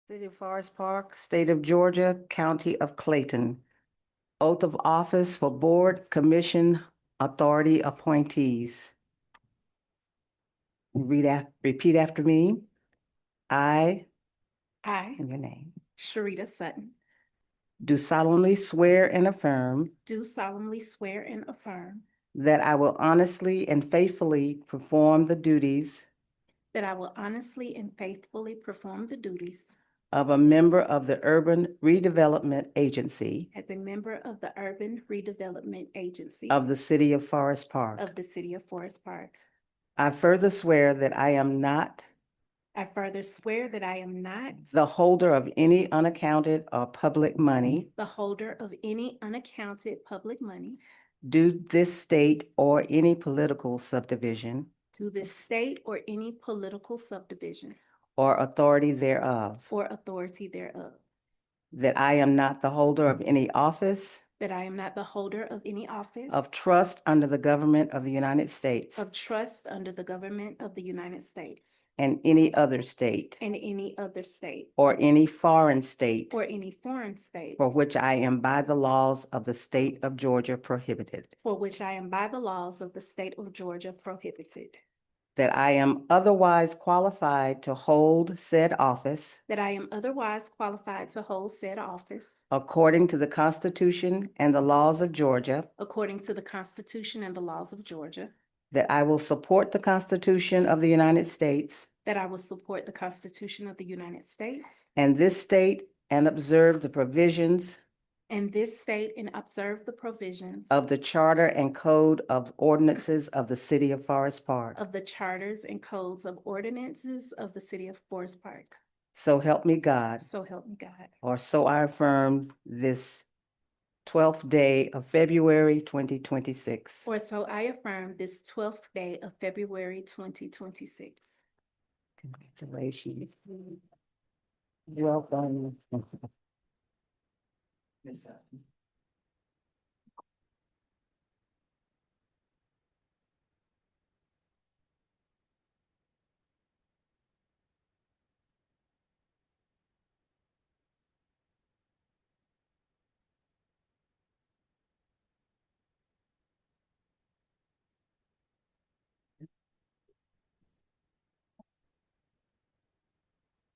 City of Forest Park, State of Georgia, County of Clayton. Oath of office for board, commission, authority appointees. Repeat after me. I, I, and your name, Sharita Sutton, do solemnly swear and affirm do solemnly swear and affirm that I will honestly and faithfully perform the duties that I will honestly and faithfully perform the duties of a member of the Urban Redevelopment Agency as a member of the Urban Redevelopment Agency of the City of Forest Park. of the City of Forest Park. I further swear that I am not I further swear that I am not the holder of any unaccounted or public money the holder of any unaccounted public money due this state or any political subdivision to this state or any political subdivision or authority thereof, or authority thereof, that I am not the holder of any office that I am not the holder of any office of trust under the government of the United States of trust under the government of the United States and any other state and any other state or any foreign state or any foreign state for which I am by the laws of the state of Georgia prohibited, for which I am by the laws of the state of Georgia prohibited, that I am otherwise qualified to hold said office that I am otherwise qualified to hold said office according to the Constitution and the laws of Georgia, according to the Constitution and the laws of Georgia, that I will support the Constitution of the United States that I will support the Constitution of the United States and this state and observe the provisions and this state and observe the provisions of the Charter and Code of Ordinances of the City of Forest Park. of the charters and codes of ordinances of the City of Forest Park. So help me God, So help me God. or so I affirm this 12th day of February 2026. Or so I affirm this 12th day of February 2026. Congratulations. Welcome.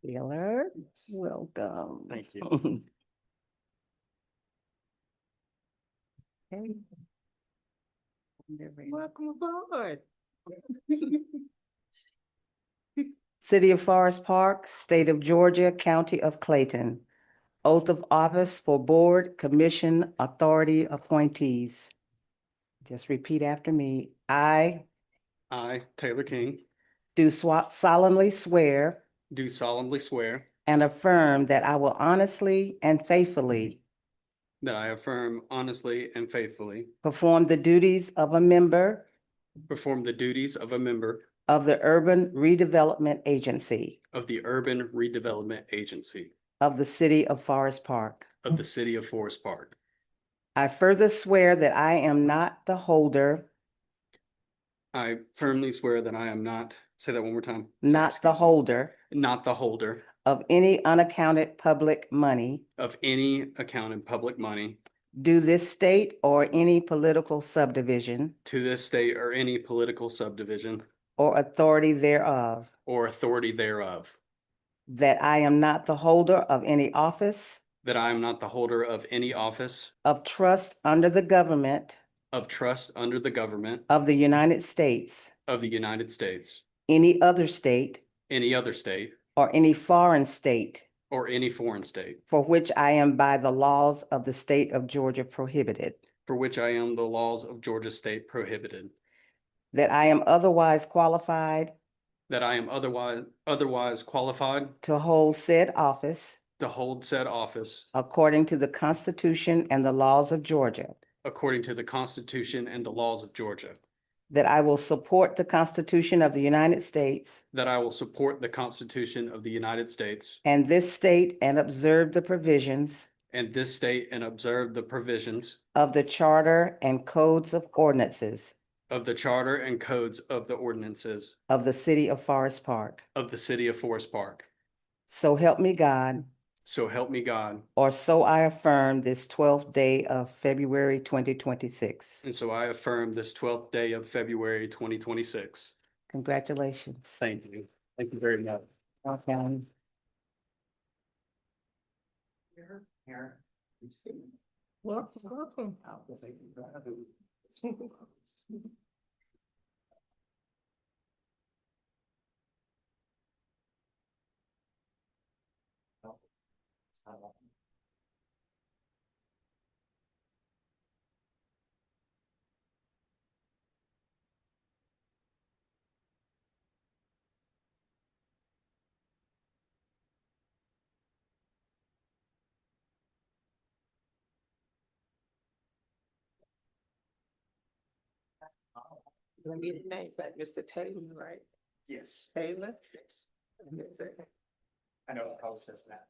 Taylor, welcome. Thank you. Okay. Welcome aboard. City of Forest Park, State of Georgia, County of Clayton. Oath of office for board, commission, authority appointees. Just repeat after me. I I, Taylor King, do solemnly swear do solemnly swear and affirm that I will honestly and faithfully that I affirm honestly and faithfully perform the duties of a member perform the duties of a member of the Urban Redevelopment Agency of the Urban Redevelopment Agency of the City of Forest Park. of the City of Forest Park. I further swear that I am not the holder, I firmly swear that I am not, say that one more time. not the holder Not the holder of any unaccounted public money of any accounted public money due this state or any political subdivision to this state or any political subdivision or authority thereof, or authority thereof, that I am not the holder of any office that I am not the holder of any office of trust under the government of trust under the government of the United States, of the United States, any other state, any other state, or any foreign state or any foreign state, for which I am by the laws of the state of Georgia prohibited, for which I am the laws of Georgia state prohibited, that I am otherwise qualified that I am otherwise qualified to hold said office to hold said office according to the Constitution and the laws of Georgia, according to the Constitution and the laws of Georgia, that I will support the Constitution of the United States that I will support the Constitution of the United States and this state and observe the provisions and this state and observe the provisions of the Charter and Codes of Ordinances of the Charter and Codes of the Ordinances of the City of Forest Park. of the City of Forest Park. So help me God, So help me God. or so I affirm this 12th day of February 2026. And so I affirm this 12th day of February 2026. Congratulations. Thank you. Thank you very much. Okay. Welcome. Let me get the name back, Mr. Taylor, right? Yes. Taylor? Yes. Mr. I know how it says that.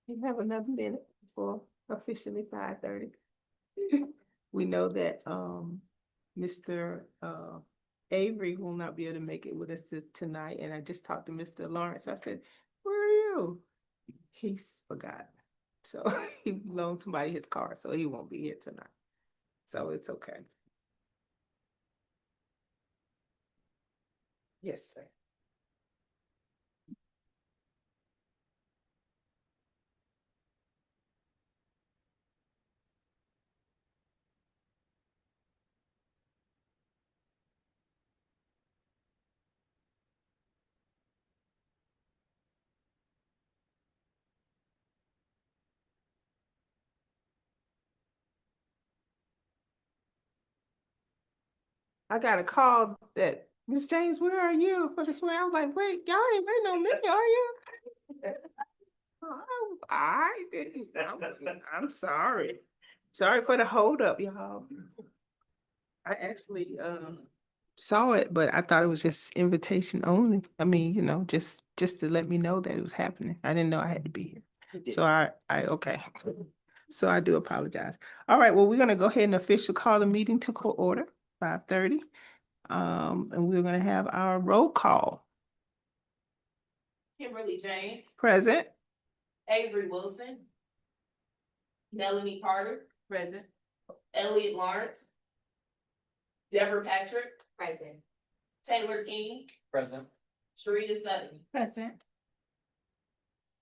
You have another minute for officially 5:30. We know that, Mr. Avery will not be able to make it with us tonight, and I just talked to Mr. Lawrence. I said, "Where are you?" He's forgot. So he loaned somebody his car, so he won't be here tonight. So it's okay. Yes, sir. I got a call that, Miss James, where are you? For the swear, I was like, wait, y'all ain't waiting on me, are you? Oh, I'm sorry. Sorry for the holdup, y'all. I actually saw it, but I thought it was just invitation only. I mean, just to let me know that it was happening. I didn't know I had to be here. So okay. So I do apologize. All right, well, we're gonna go ahead and officially call the meeting to order, 5:30. And we're gonna have our roll call. Kimberly James, Present. Avery Wilson, Melanie Carter, Present. Elliot Lawrence, Deborah Patrick, present, Taylor King, Present. Sharita Sutton. Present.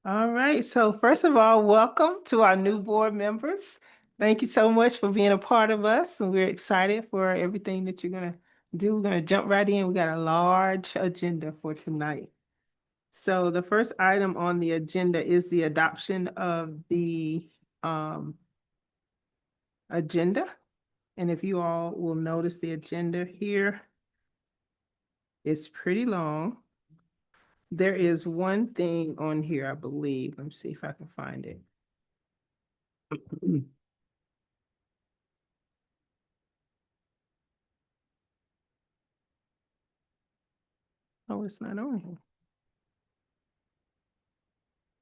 All right, so first of all, welcome to our new board members. Thank you so much for being a part of us, and we're excited for everything that you're gonna do. We're gonna jump right in. We got a large agenda for tonight. So the first item on the agenda is the adoption of the agenda. And if you all will notice the agenda here, it's pretty long. There is one thing on here, I believe. Let me see if I can find it. Oh, it's not on here.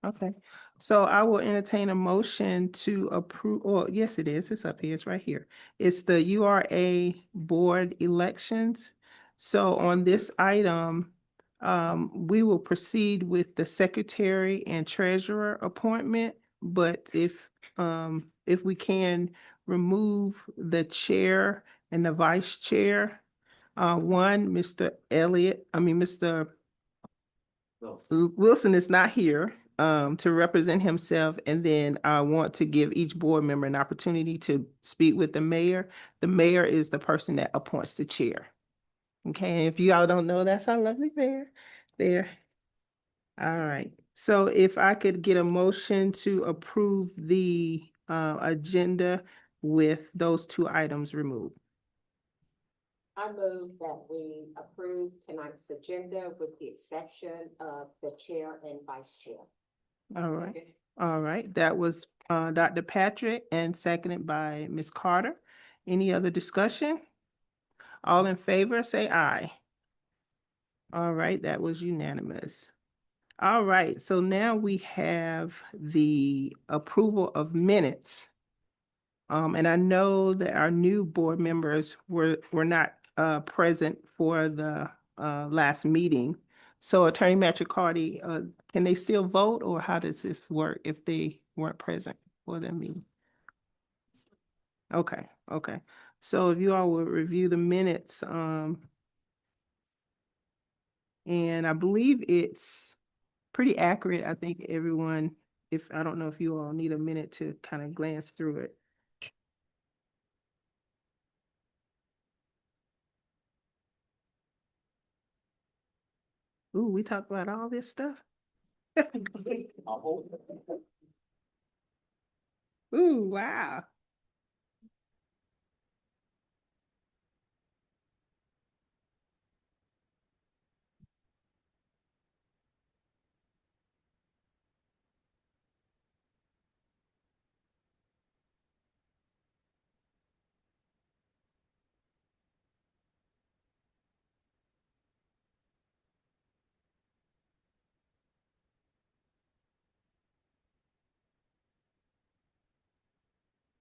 Okay, so I will entertain a motion to approve, or yes, it is. It's up here. It's right here. It's the URA board elections. So on this item, we will proceed with the secretary and treasurer appointment. But if we can remove the chair and the vice chair, Mr. Wilson is not here to represent himself, and then I want to give each board member an opportunity to speak with the mayor. The mayor is the person that appoints the chair. Okay, and if you all don't know, that's our lovely mayor there. All right, so if I could get a motion to approve the agenda with those two items removed. I move that we approve tonight's agenda with the exception of the chair and vice chair. All right. All right, that was Dr. Patrick and seconded by Ms. Carter. Any other discussion? All in favor, say aye. All right, that was unanimous. All right, so now we have the approval of minutes And I know that our new board members were not present for the last meeting. So Attorney Matricardi, can they still vote, or how does this work if they weren't present for the meeting? Okay, okay. So if you all will review the minutes, and I believe it's pretty accurate. I think everyone, I don't know if you all need a minute to kind of glance through it. Ooh, we talked about all this stuff? Ooh, wow.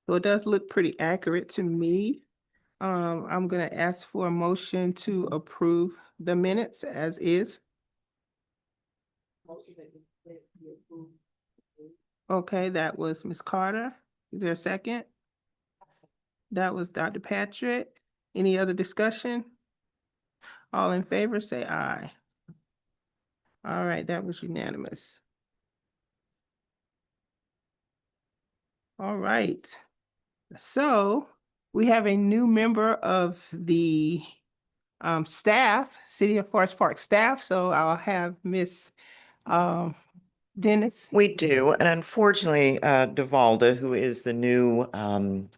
So it does look pretty accurate to me. I'm gonna ask for a motion to approve the minutes as is. Okay, that was Ms. Carter. Is there a second? That was Dr. Patrick. Any other discussion? All in favor, say aye. All right, that was unanimous. All right. So we have a new member of the staff, City of Forest Park staff. So I'll have Miss Dennis. We do, and unfortunately, Devalda, who is the new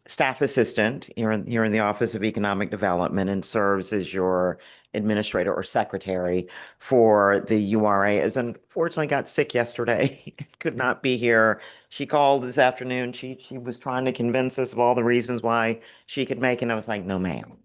staff assistant here in the Office of Economic Development and serves as your administrator or secretary for the URA, is unfortunately got sick yesterday. Could not be here. She called this afternoon. She was trying to convince us of all the reasons why she could make it. And I was like, no, ma'am.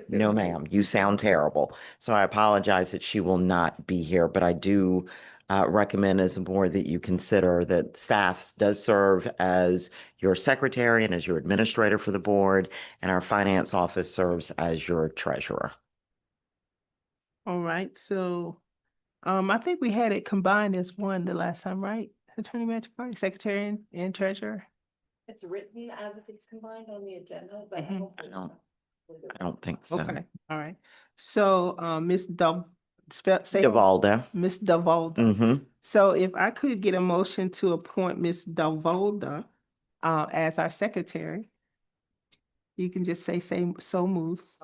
No, ma'am. You sound terrible. So I apologize that she will not be here, but I do recommend as a board that you consider that staff does serve as your secretary and as your administrator for the board, and our finance office serves as your treasurer. All right, so I think we had it combined as one the last time, right? Attorney Magic, secretary and treasurer. It's written as if it's combined on the agenda, but Mhm. I don't think so. Okay, all right. So Ms. Devalda. Ms. Devalda. Mm-hmm. So if I could get a motion to appoint Ms. Devalda as our secretary. You can just say so moves.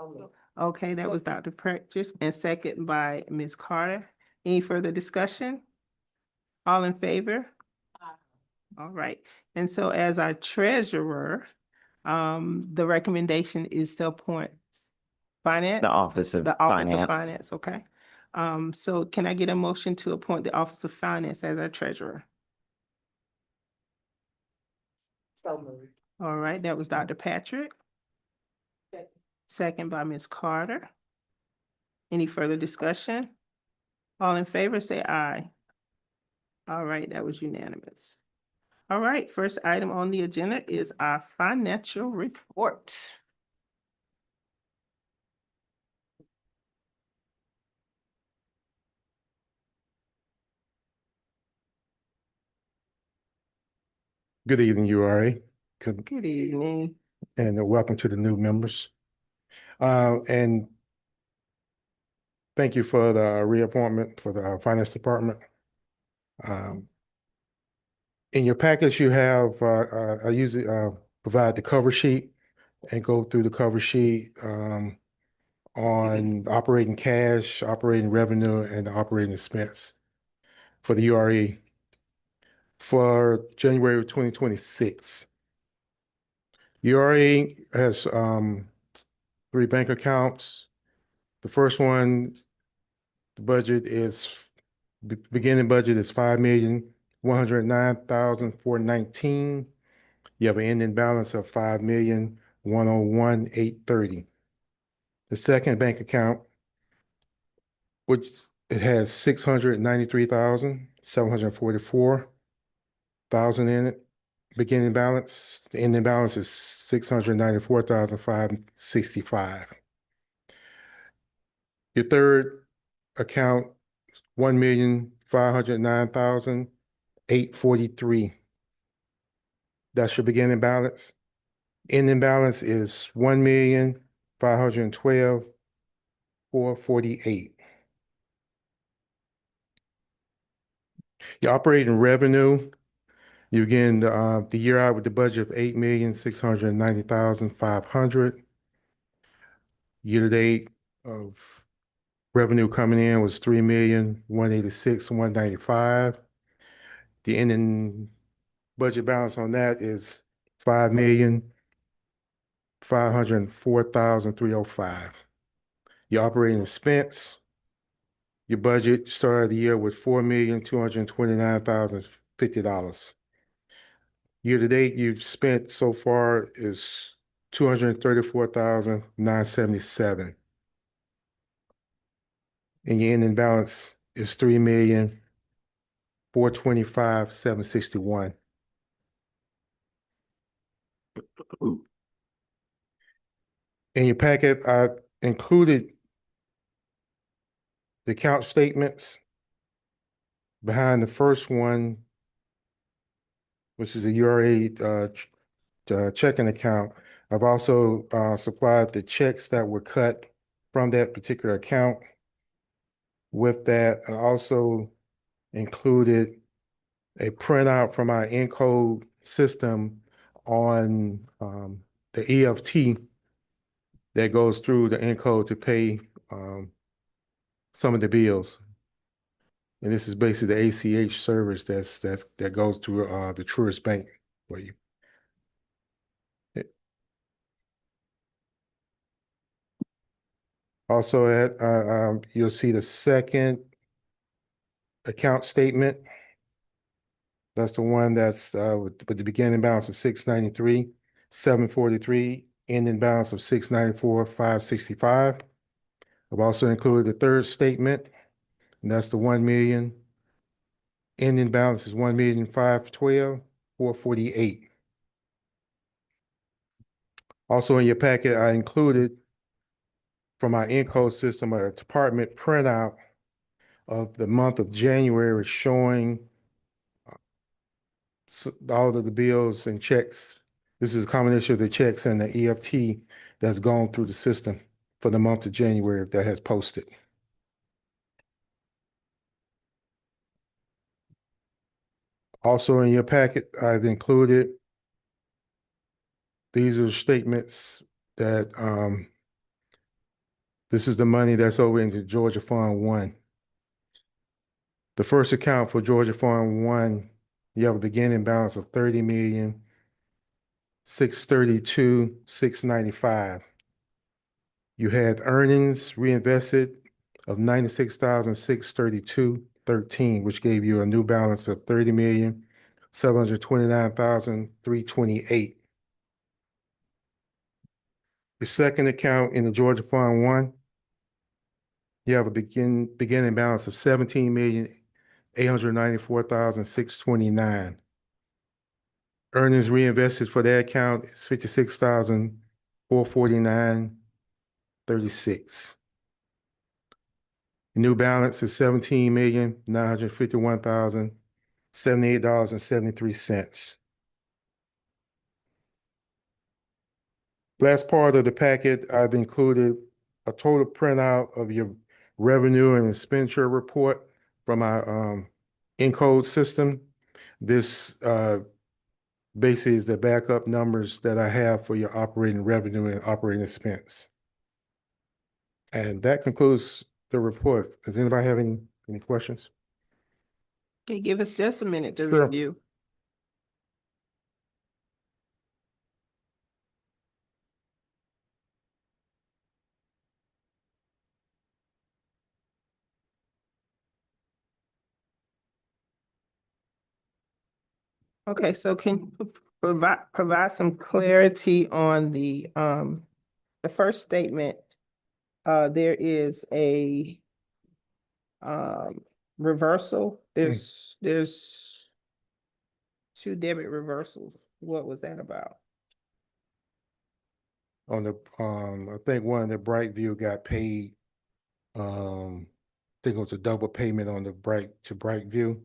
Okay, that was Dr. Prentice, and second by Ms. Carter. Any further discussion? All in favor? All right, and so as our treasurer, the recommendation is to appoint finance. The Office of The Office of Finance. Finance, okay. So can I get a motion to appoint the Office of Finance as our treasurer? So moved. All right, that was Dr. Patrick. Second by Ms. Carter. Any further discussion? All in favor, say aye. All right, that was unanimous. All right, first item on the agenda is our financial report. Good evening, URA. Good, Good evening. and welcome to the new members. And thank you for the reappointment for the Finance Department. In your package, you have, I usually provide the cover sheet and go through the cover sheet on operating cash, operating revenue, and operating expense for the URA for January of 2026. URA has 3 bank accounts. The first one, the budget is, beginning budget is 5,109,419. You have an ending balance of 5,101,830. The second bank account, which it has 693,744,000 in it. beginning balance. The ending balance is 694,565. Your third account, 1,509,843. That's your beginning balance. Ending balance is 1,512,448. Your operating revenue, you begin the year out with the budget of 8,690,500. Year to date of revenue coming in was 3,186,195. The ending budget balance on that is 5,504,305. Your operating expense, your budget started the year with $4,229,050. Year to date, you've spent so far is 234,977. And your ending balance is 3,425,761. In your packet, I included the account statements behind the first one, which is a URA checking account. I've also supplied the checks that were cut from that particular account. With that, I also included a printout from our encode system on the EFT that goes through the encode to pay some of the bills. And this is basically the ACH service that goes through the Truist Bank for you. Also, you'll see the second account statement. That's the one that's with the beginning balance of 693, 743, ending balance of 694, 565. I've also included the third statement, and that's the 1 million. Ending balance is 1,512,448. Also in your packet, I included from our encode system a department printout of the month of January showing all of the bills and checks. This is a combination of the checks and the EFT that's gone through the system for the month of January that has posted. Also in your packet, I've included, these are statements that this is the money that's over into Georgia Fund 1. The first account for Georgia Fund 1, you have a beginning balance of 30,632,695. You had earnings reinvested of 96,632.13, which gave you a new balance of 30,729,328. Your second account in the Georgia Fund 1, you have a beginning balance of 17,894,629. Earnings reinvested for that account is 56,449.36. New balance is $17,951,078.73. Last part of the packet, I've included a total printout of your revenue and expenditure report from our encode system. This basically is the backup numbers that I have for your operating revenue and operating expense. And that concludes the report. Does anybody have any questions? Okay, give us just a minute to Sure. review. Okay, so can you provide some clarity on the first statement? There is a reversal. There's two debit reversals. What was that about? On the, I think one of the Brightview got paid. I think it was a double payment on the Brightview.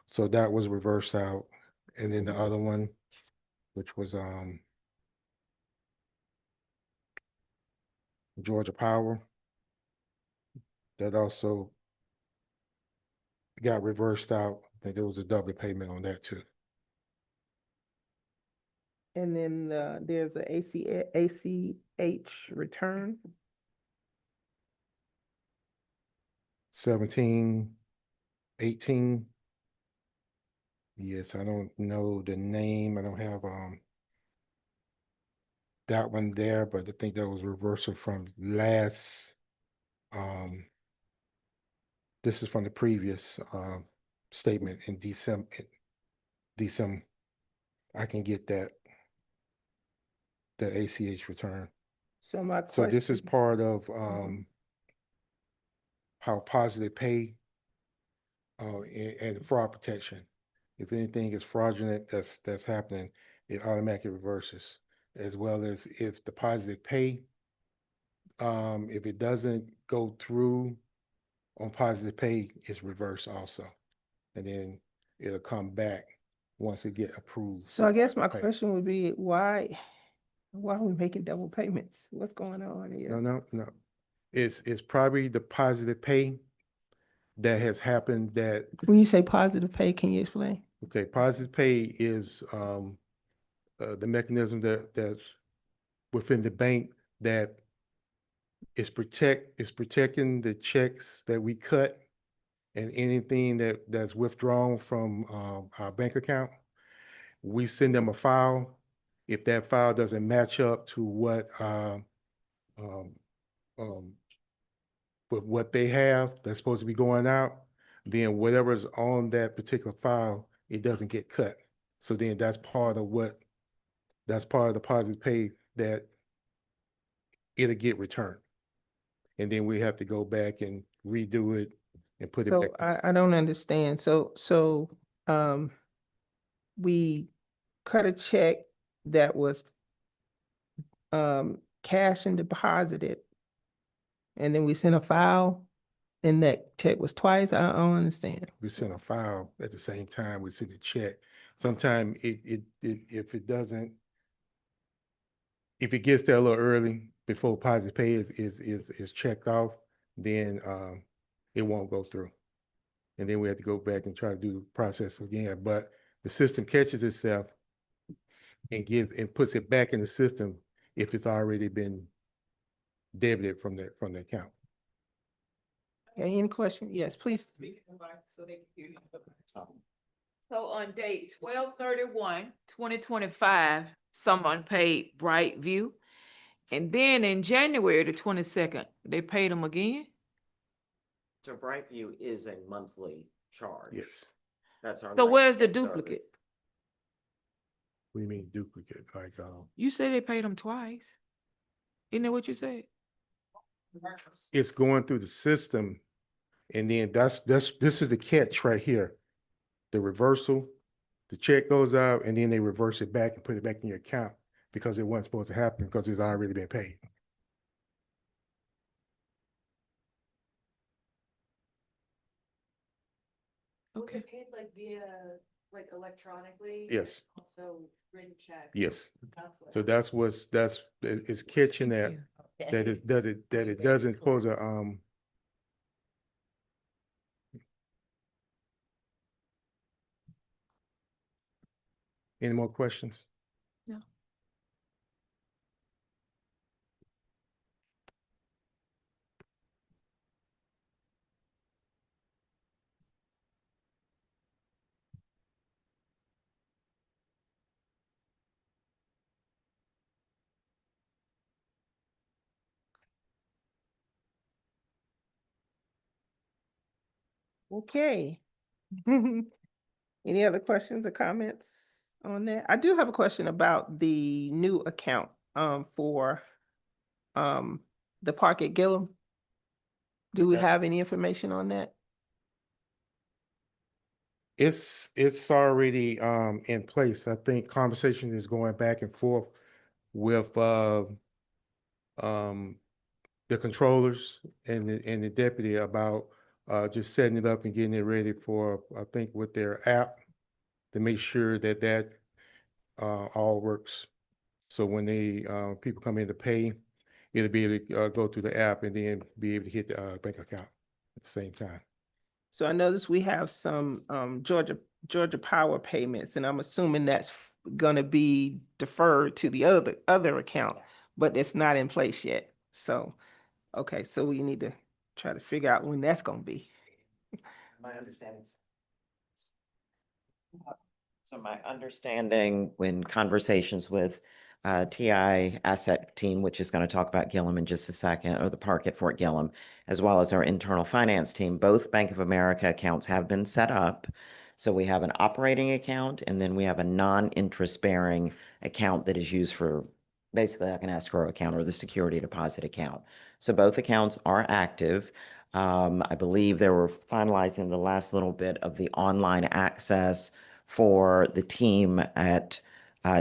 So that was reversed out. And then the other one, which was, Georgia Power, that also got reversed out. I think there was a double payment on that too. And then there's a ACH return. 1718. Yes, I don't know the name. I don't have that one there, but I think that was reversal from last, this is from the previous statement in December. I can get that, the ACH return. So my So this is question, part of how positive pay and fraud protection. If anything is fraudulent that's happening, it automatically reverses. As well as if the positive pay, if it doesn't go through on positive pay, it's reversed also. And then it'll come back once it get approved. so I guess my pay. question would be, why are we making double payments? What's going on here? No. It's probably the positive pay that has happened that, When you say positive pay, can you explain? okay, positive pay is the mechanism that's within the bank that is protecting the checks that we cut and anything that's withdrawn from our bank account. We send them a file. If that file doesn't match up to what um, with what they have that's supposed to be going out, then whatever's on that particular file, it doesn't get cut. So then that's part of the positive pay that it'll get returned. And then we have to go back and redo it and put it So back. I don't understand. So we cut a check that was cash and deposited, and then we sent a file, and that check was twice. I don't understand. We send a file at the same time, we send a check. Sometimes if it gets there a little early before positive pay is checked off, then it won't go through. And then we have to go back and try to do the process again. But the system catches itself and puts it back in the system if it's already been debited from the account. Okay, any question? Yes, please. So on date 12/31/2025, someone paid Brightview. And then in January the 22nd, they paid them again? So Brightview is a monthly charge. Yes. That's our. So where's the night service. duplicate? What do you mean duplicate? Like, You say they paid them twice. Isn't that what you said? it's going through the system, and then this is the catch right here. The reversal, the check goes out, and then they reverse it back and put it back in your account because it wasn't supposed to happen because it's already been paid. Okay. Paid like via, like electronically? Yes. Also written check? Yes. That's what. So it's catching that, that it doesn't pose a, any more questions? No. Okay. Any other questions or comments on that? I do have a question about the new account for the park at Gillum. Do we Okay. have any information on that? It's already in place. I think conversation is going back and forth with um the controllers and the deputy about just setting it up and getting it ready for, I think, with their app to make sure that all works. So when they people come in to pay, it'll be able to go through the app and then be able to hit the bank account at the same time. So I noticed we have some Georgia Power payments, and I'm assuming that's gonna be deferred to the other account, but it's not in place yet. So, okay, so we need to try to figure out when that's gonna be. My understanding. So my understanding when conversations with TI Asset Team, which is going to talk about Gillum in just a second, or the park at Fort Gillum, as well as our internal finance team, both Bank of America accounts have been set up. So we have an operating account, and then we have a non-interest bearing account that is used for basically like an escrow account or the security deposit account. So both accounts are active. I believe they were finalizing the last little bit of the online access for the team at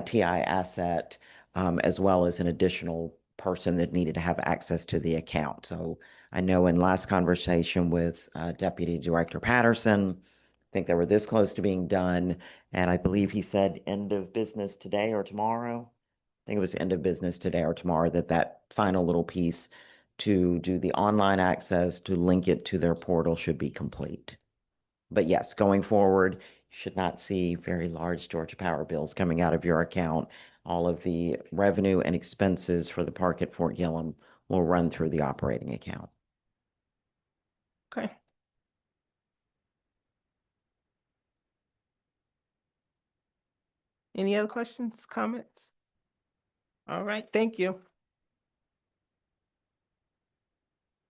TI Asset, as well as an additional person that needed to have access to the account. So I know in last conversation with Deputy Director Patterson, I think they were this close to being done, and I believe he said end of business today or tomorrow. I think it was end of business today or tomorrow that final little piece to do the online access to link it to their portal should be complete. But yes, going forward, you should not see very large Georgia Power bills coming out of your account. All of the revenue and expenses for the park at Fort Gillum will run through the operating account. Okay. Any other questions, comments? All right, thank you.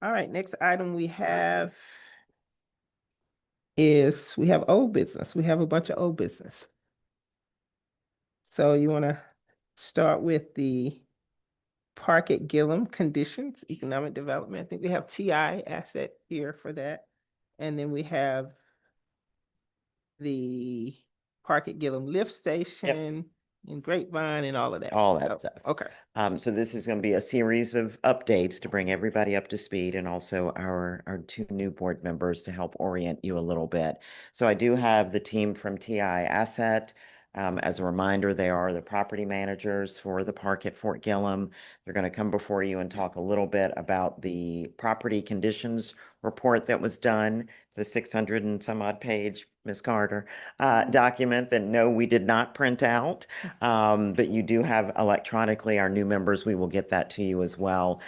All right, next item we have is we have old business. We have a bunch of old business. So you want to start with the Park at Gillum conditions, economic development. I think we have TI Asset here for that. And then we have the Park at Gillum lift station and Grapevine and all of that. All that Oh, stuff. okay. So this is going to be a series of updates to bring everybody up to speed, and also our two new board members to help orient you a little bit. So I do have the team from TI Asset. As a reminder, they are the property managers for the park at Fort Gillum. They're going to come before you and talk a little bit about the property conditions report that was done, the 600 and some odd page, Ms. Carter, document that no, we did not print out, but you do have electronically. Our new members, we will get that to you as well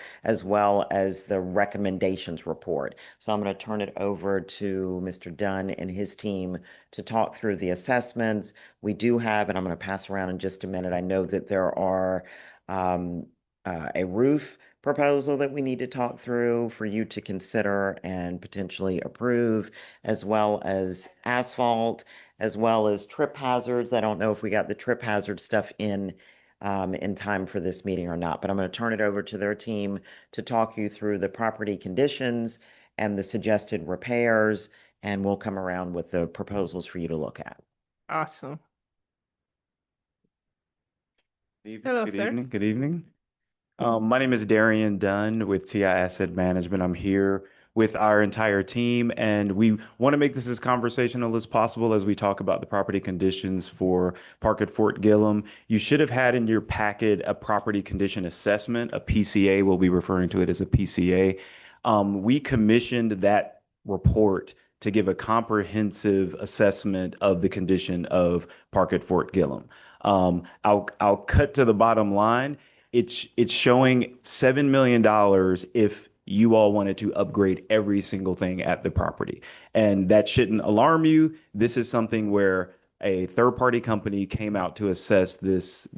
as the recommendations report. So I'm going to turn it over to Mr. Dunn and his team to talk through the assessments. We do have, and I'm going to pass around in just a minute. I know that there are a roof proposal that we need to talk through for you to consider and potentially approve, as well as asphalt, as well as trip hazards. I don't know if we got the trip hazard stuff in time for this meeting or not, but I'm going to turn it over to their team to talk you through the property conditions and the suggested repairs, and we'll come around with the proposals for you to look at. Awesome. Hello, good evening. Good evening. My name is Darian Dunn with TI Asset Management. I'm here with our entire team, and we want to make this as conversational as possible as we talk about the property conditions for Park at Fort Gillum. You should have had in your packet a property condition assessment, a PCA. We'll be referring to it as a PCA. We commissioned that report to give a comprehensive assessment of the condition of Park at Fort Gillum. I'll cut to the bottom line. It's showing $7 million if you all wanted to upgrade every single thing at the property. And that shouldn't alarm you. This is something where a third-party company came out to assess this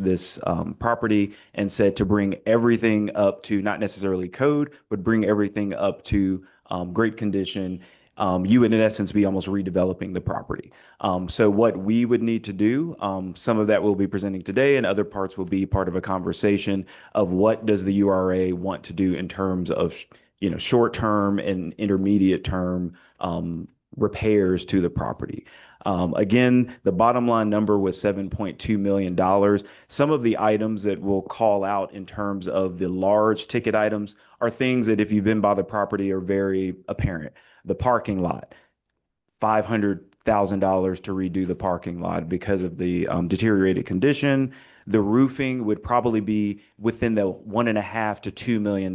property and said to bring everything up to not necessarily code, but bring everything up to great condition. You would in essence be almost redeveloping the property. So what we would need to do, some of that we'll be presenting today, and other parts will be part of a conversation of what does the URA want to do in terms of short-term and intermediate term repairs to the property. Again, the bottom line number was $7.2 million. Some of the items that we'll call out in terms of the large ticket items are things that if you've been by the property are very apparent. The parking lot, $500,000 to redo the parking lot because of the deteriorated condition. The roofing would probably be within the $1.5 to $2 million.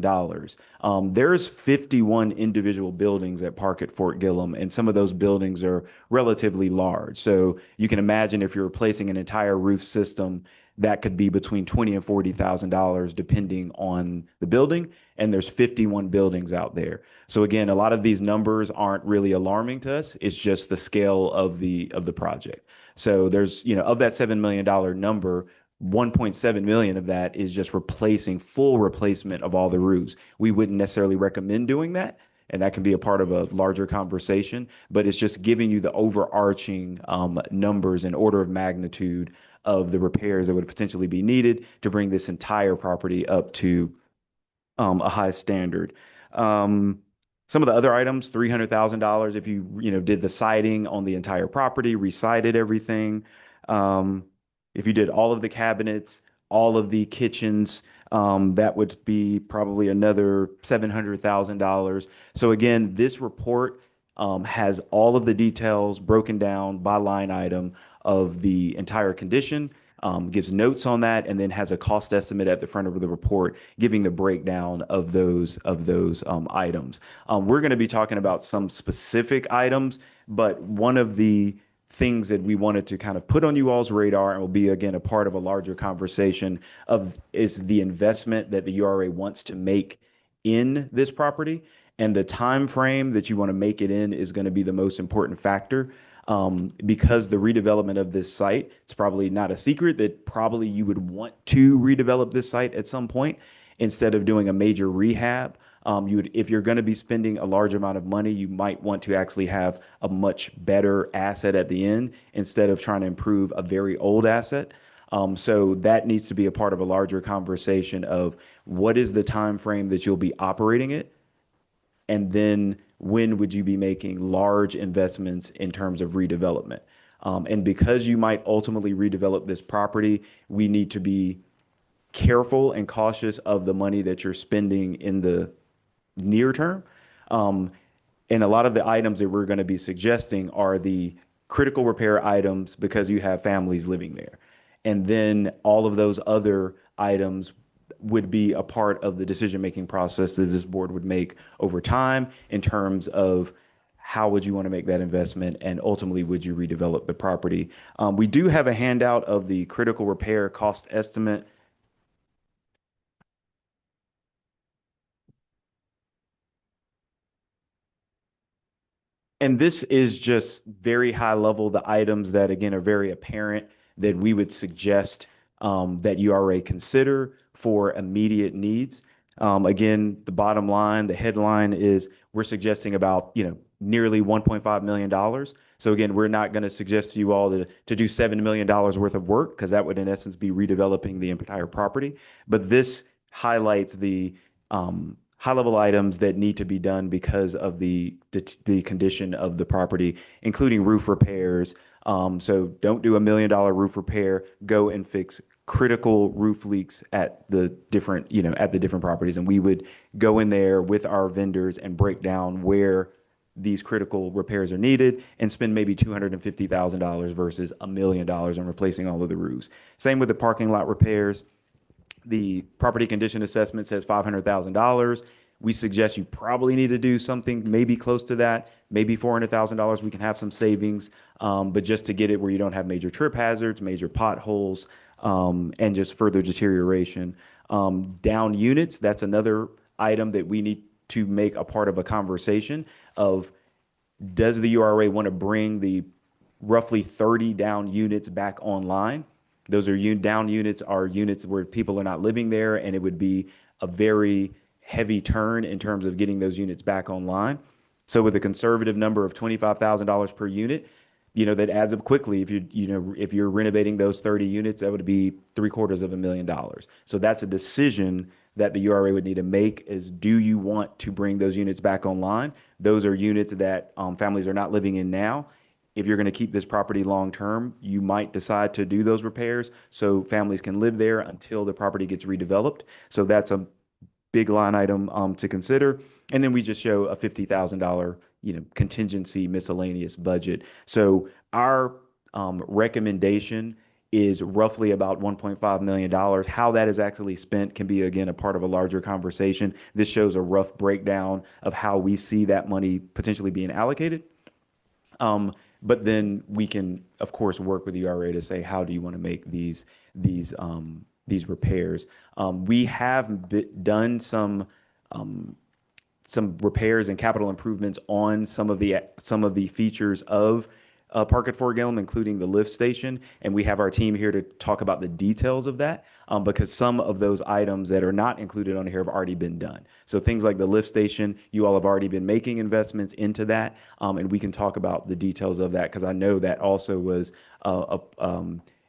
There's 51 individual buildings at Park at Fort Gillem, and some of those buildings are relatively large. So you can imagine if you're replacing an entire roof system, that could be between $20,000 and $40,000 depending on the building. And there's 51 buildings out there. So again, a lot of these numbers aren't really alarming to us. It's just the scale of the project. So there's, of that $7 million number, 1.7 million of that is just full replacement of all the roofs. We wouldn't necessarily recommend doing that, and that can be a part of a larger conversation, but it's just giving you the overarching numbers and order of magnitude of the repairs that would potentially be needed to bring this entire property up to a high standard. Some of the other items, $300,000 if you did the siding on the entire property, resided everything. If you did all of the cabinets, all of the kitchens, that would be probably another $700,000. So again, this report has all of the details broken down by line item of the entire condition, gives notes on that, and then has a cost estimate at the front of the report, giving the breakdown of those items. We're going to be talking about some specific items, but one of the things that we wanted to kind of put on you all's radar and will be again a part of a larger conversation is the investment that the URA wants to make in this property, and the time frame that you want to make it in is going to be the most important factor. Because the redevelopment of this site, it's probably not a secret that probably you would want to redevelop this site at some point instead of doing a major rehab. If you're going to be spending a large amount of money, you might want to actually have a much better asset at the end instead of trying to improve a very old asset. So that needs to be a part of a larger conversation of what is the time frame that you'll be operating it, and then when would you be making large investments in terms of redevelopment? And because you might ultimately redevelop this property, we need to be careful and cautious of the money that you're spending in the near term. And a lot of the items that we're going to be suggesting are the critical repair items because you have families living there. And then all of those other items would be a part of the decision-making process that this board would make over time in terms of how would you want to make that investment and ultimately would you redevelop the property. We do have a handout of the critical repair cost estimate. And this is just very high level, the items that again are very apparent that we would suggest that URA consider for immediate needs. Again, the bottom line, the headline is we're suggesting about nearly $1.5 million. So again, we're not going to suggest to you all to do $7 million worth of work because that would in essence be redeveloping the entire property. But this highlights the high-level items that need to be done because of the condition of the property, including roof repairs. So don't do $1 million roof repair. Go and fix critical roof leaks at the different properties. And we would go in there with our vendors and break down where these critical repairs are needed and spend maybe $250,000 versus $1 million on replacing all of the roofs. Same with the parking lot repairs. The property condition assessment says $500,000. We suggest you probably need to do something maybe close to that, maybe $400,000. We can have some savings, but just to get it where you don't have major trip hazards, major potholes, and just further deterioration. Down units, that's another item that we need to make a part of a conversation of, does the URA want to bring the roughly 30 down units back online? Those are down units are units where people are not living there, and it would be a very heavy turn in terms of getting those units back online. So with a conservative number of $25,000 per unit, that adds up quickly. If you're renovating those 30 units, that would be $750,000. So that's a decision that the URA would need to make is, do you want to bring those units back online? Those are units that families are not living in now. If you're going to keep this property long term, you might decide to do those repairs so families can live there until the property gets redeveloped. So that's a big line item to consider. And then we just show a $50,000, contingency miscellaneous budget. So our recommendation is roughly about $1.5 million. How that is actually spent can be, again, a part of a larger conversation. This shows a rough breakdown of how we see that money potentially being allocated. But then we can, of course, work with the URA to say, how do you want to make these repairs? We have done some repairs and capital improvements on some of the features of Park at Fort Gillem, including the lift station, and we have our team here to talk about the details of that, because some of those items that are not included on here have already been done. So things like the lift station, you all have already been making investments into that, and we can talk about the details of that, because I know that also was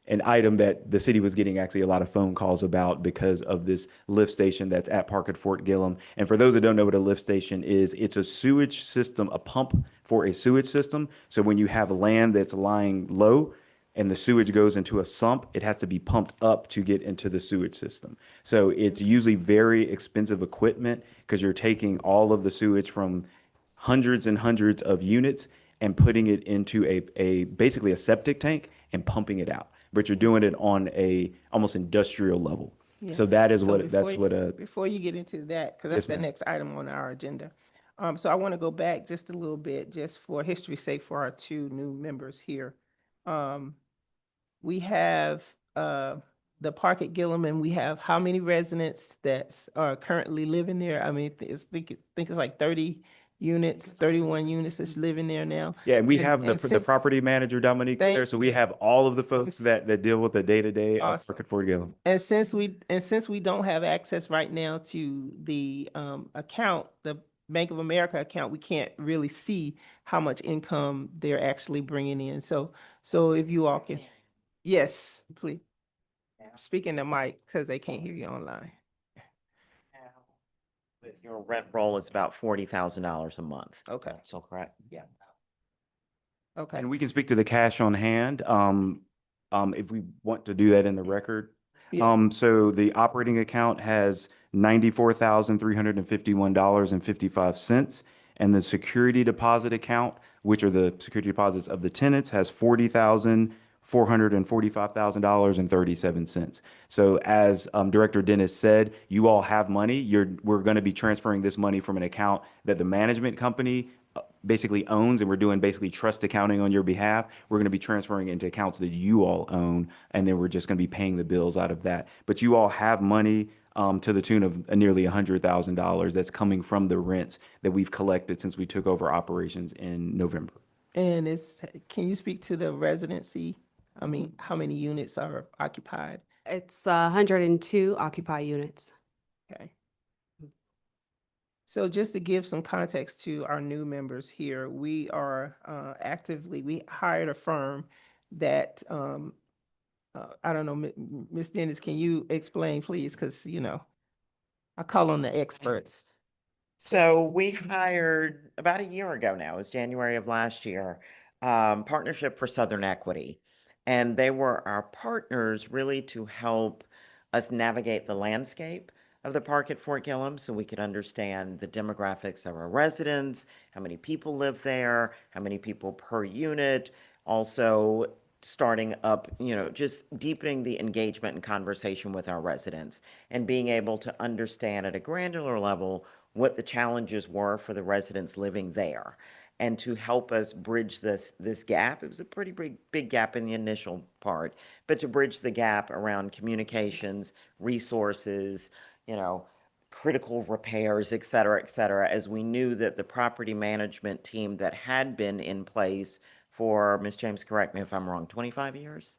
an item that the city was getting actually a lot of phone calls about because of this lift station that's at Park at Fort Gillem. And for those that don't know what a lift station is, it's a sewage system, a pump for a sewage system. So when you have land that's lying low and the sewage goes into a sump, it has to be pumped up to get into the sewage system. So it's usually very expensive equipment because you're taking all of the sewage from hundreds and hundreds of units and putting it into a basically a septic tank and pumping it out. But you're doing it on a almost industrial level. Yeah. So that is So what, that's what before you get into that, because Yes, that's the ma'am. next item on our agenda. So I want to go back just a little bit, just for history's sake, for our two new members here. We have the Park at Gillem, and we have how many residents that are currently living there? I mean, think it's like 30 units, 31 units that's living there now. Yeah, and we have the since- property manager, Dominique, there. Thank So we have all of the folks that deal with the day-to-day of Awesome. Park at Fort Gillem. And since we don't have access right now to the account, the Bank of America account, we can't really see how much income they're actually bringing in. So if you all can, yes, please. Speaking to Mike, because they can't hear you online. With your rent roll is about $40,000 a month. Okay. So correct? Yeah. Okay. And we can speak to the cash on hand, if we want to do that in the record. Yeah. So the operating account has $94,351.55. And the security deposit account, which are the security deposits of the tenants, has $40,445,000.37. So as Director Dennis said, you all have money. We're going to be transferring this money from an account that the management company basically owns, and we're doing basically trust accounting on your behalf. We're going to be transferring into accounts that you all own, and then we're just going to be paying the bills out of that. But you all have money to the tune of nearly $100,000 that's coming from the rents that we've collected since we took over operations in November. And can you speak to the residency? I mean, how many units are occupied? It's 102 occupied units. Okay. So just to give some context to our new members here, we are we hired a firm that, I don't know, Ms. Dennis, can you explain, please? Because, I call on the experts. So we hired about a year ago now, it was January of last year, Partnership for Southern Equity. And they were our partners really to help us navigate the landscape of the Park at Fort Gillem so we could understand the demographics of our residents, how many people live there, how many people per unit, also starting up, just deepening the engagement and conversation with our residents and being able to understand at a granular level what the challenges were for the residents living there. And to help us bridge this gap, it was a pretty big gap in the initial part, but to bridge the gap around communications, resources, critical repairs, et cetera, as we knew that the property management team that had been in place for, Ms. James, correct me if I'm wrong, 25 years?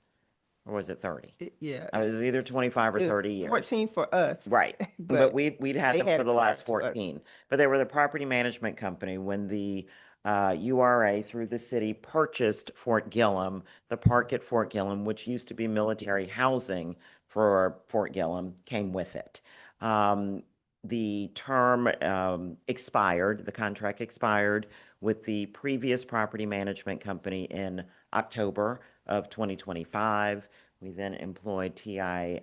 Or was it 30? Yeah. It was either 25 or It was 30 years. 14 for us. Right, but we'd had they them had for it the prior last to us. 14. But they were the property management company when the URA through the city purchased Fort Gillem, the Park at Fort Gillem, which used to be military housing for Fort Gillem, came with it. The term expired, the contract expired with the previous property management company in October of 2025. We then employed TIA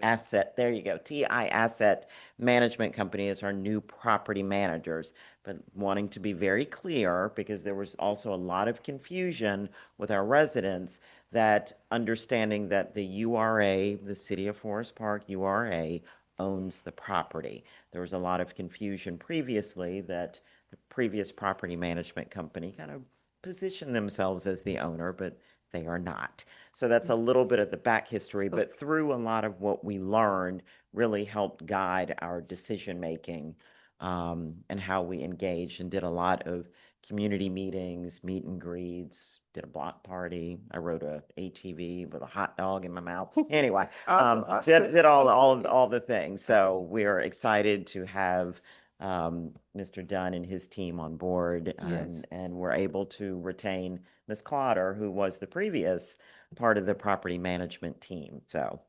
Asset, there you go, TI Asset Management Company as our new property managers. But wanting to be very clear, because there was also a lot of confusion with our residents, that understanding that the URA, the City of Forest Park URA, owns the property. There was a lot of confusion previously that the previous property management company kind of positioned themselves as the owner, but they are not. So that's a little bit of the back history, but through a lot of what we learned really helped guide our decision-making and how we engaged, and did a lot of community meetings, meet and greets, did a block party. I rode a ATV with a hot dog in my mouth. Anyway, did all the things. So we are excited to have Mr. Dunn and his team on board, Yes. and we're able to retain Ms. Clotter, who was the previous part of the property management team. So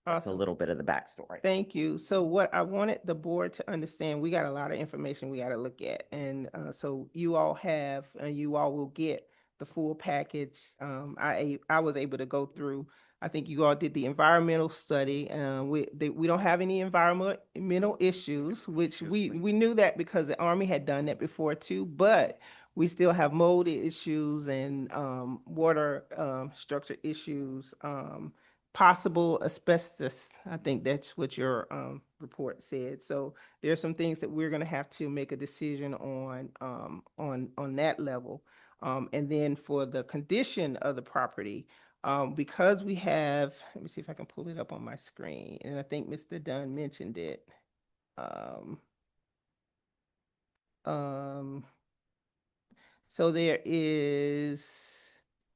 that's a Awesome. little bit of the backstory. Thank you. So what I wanted the board to understand, we got a lot of information we got to look at. And so you all have, you all will get the full package. I was able to go through, I think you all did the environmental study. We don't have any environmental issues, which we knew that because the Army had done that before too, but we still have mold issues and water structure issues, possible asbestos. I think that's what your report said. So there's some things that we're going to have to make a decision on that level. And then for the condition of the property, because we have, let me see if I can pull it up on my screen. And I think Mr. Dunn mentioned it. So there is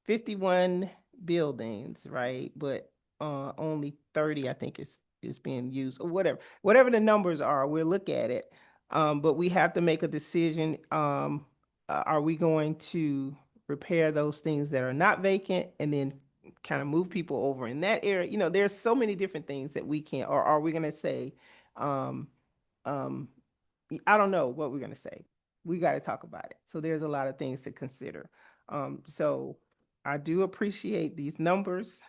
51 buildings, right? But only 30, I think, is being used, or whatever the numbers are, we'll look at it. But we have to make a decision. Are we going to repair those things that are not vacant and then kind of move people over in that area? You know, there's so many different things that we can, or are we going to say, um, I don't know what we're going to say. We got to talk about it. So there's a lot of things to consider. So I do appreciate these numbers.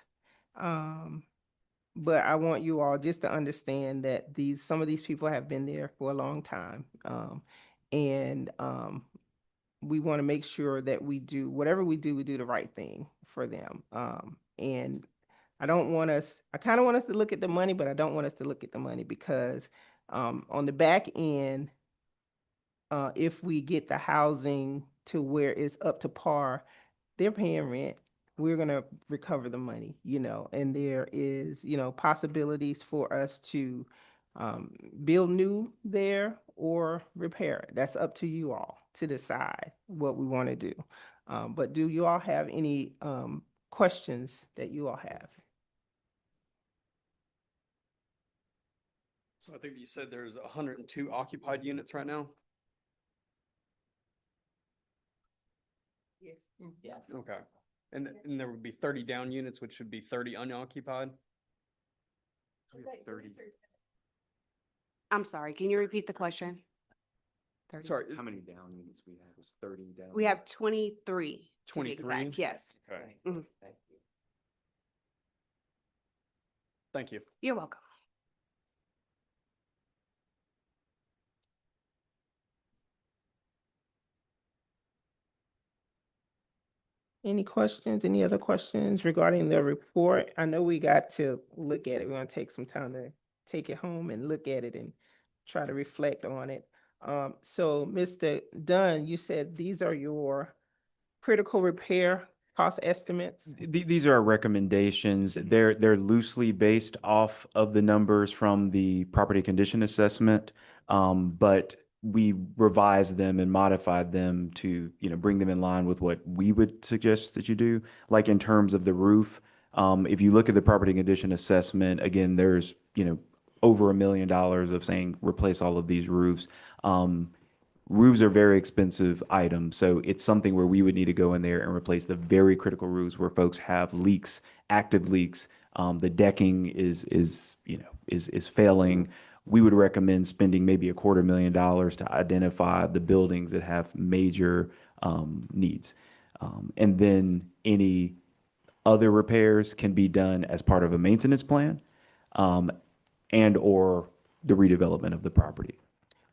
But I want you all just to understand that some of these people have been there for a long time. And we want to make sure that we do whatever we do the right thing for them. And I kind of want us to look at the money, but I don't want us to look at the money because on the back end, if we get the housing to where it's up to par, they're paying rent. We're going to recover the money, and there is, possibilities for us to build new there or repair it. That's up to you all to decide what we want to do. But do you all have any questions that you all have? So I think you said there's 102 occupied units right now? Yes. Okay. And there would be 30 down units, which should be 30 unoccupied? 30. I'm sorry, can you repeat the question? 30. Sorry, How many down units we have? Is 30 down? We have 23. To be 23? exact, yes. Okay. Mhm. Thank you. You're welcome. Any questions, any other questions regarding the report? I know we got to look at it. We're gonna take some time to take it home and look at it and try to reflect on it. So Mr. Dunn, you said these are your critical repair cost estimates? These are our recommendations. They're loosely based off of the numbers from the property condition assessment, but we revised them and modified them to, bring them in line with what we would suggest that you do. Like in terms of the roof, if you look at the property condition assessment, again, there's, over $1 million of saying replace all of these roofs. Roofs are very expensive items, so it's something where we would need to go in there and replace the very critical roofs where folks have leaks, active leaks. The decking is is failing, we would recommend spending maybe $250,000 to identify the buildings that have major needs. And then any other repairs can be done as part of a maintenance plan and or the redevelopment of the property.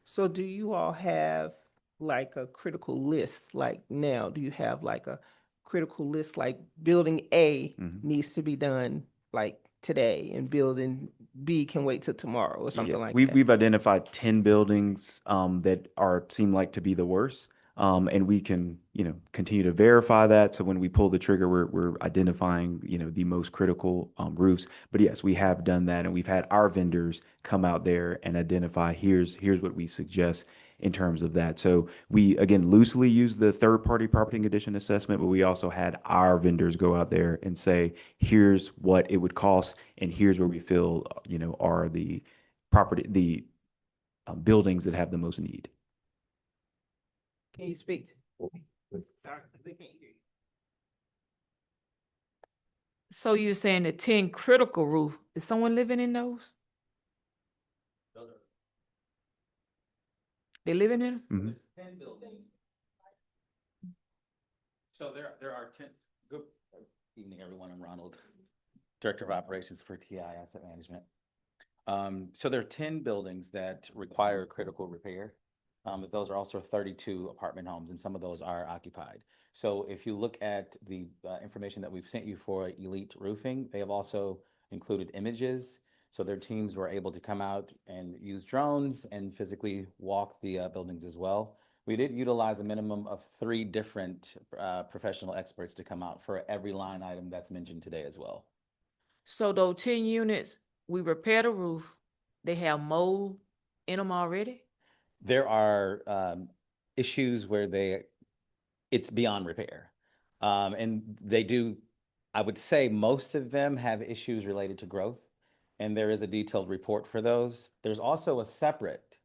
So do you all have like a critical list, like now, do you have like a critical list, like building A needs to be done like today and building B can wait till tomorrow or something Yeah, like we've, that? we've identified 10 buildings that seem like to be the worst. And we can, continue to verify that. So when we pull the trigger, we're identifying, the most critical roofs. But yes, we have done that, and we've had our vendors come out there and identify, here's what we suggest in terms of that. So we, again, loosely use the third-party property and condition assessment, but we also had our vendors go out there and say, here's what it would cost, and here's where we feel, are the buildings that have the most need. Can you speak? Sorry, they can't hear you. So you're saying the 10 critical roof, is someone living in those? They living in them? 10 buildings. So there are 10. Good evening, everyone. I'm Ronald, Director of Operations for TI Asset Management. So there are 10 buildings that require critical repair. But those are also 32 apartment homes, and some of those are occupied. So if you look at the information that we've sent you for Elite Roofing, they have also included images. So their teams were able to come out and use drones and physically walk the buildings as well. We did utilize a minimum of 3 different professional experts to come out for every line item that's mentioned today as well. So those 10 units, we repair the roof, they have mold in them already? There are issues where it's beyond repair. And they do, I would say most of them have issues related to growth, and there is a detailed report for those. There's also a separate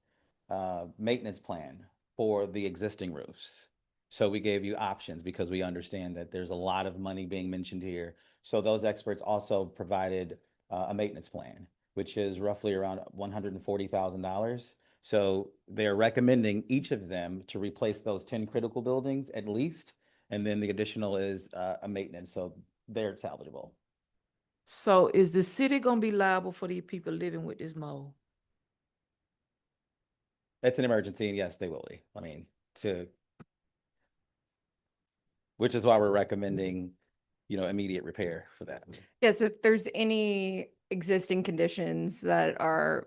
maintenance plan for the existing roofs. So we gave you options because we understand that there's a lot of money being mentioned here. So those experts also provided a maintenance plan, which is roughly around $140,000. So they're recommending each of them to replace those 10 critical buildings at least. And then the additional is a maintenance. So they're salvageable. So is the city gonna be liable for these people living with this mold? It's an emergency, and yes, they will be. Which is why we're recommending, immediate repair for that. Yes, if there's any existing conditions that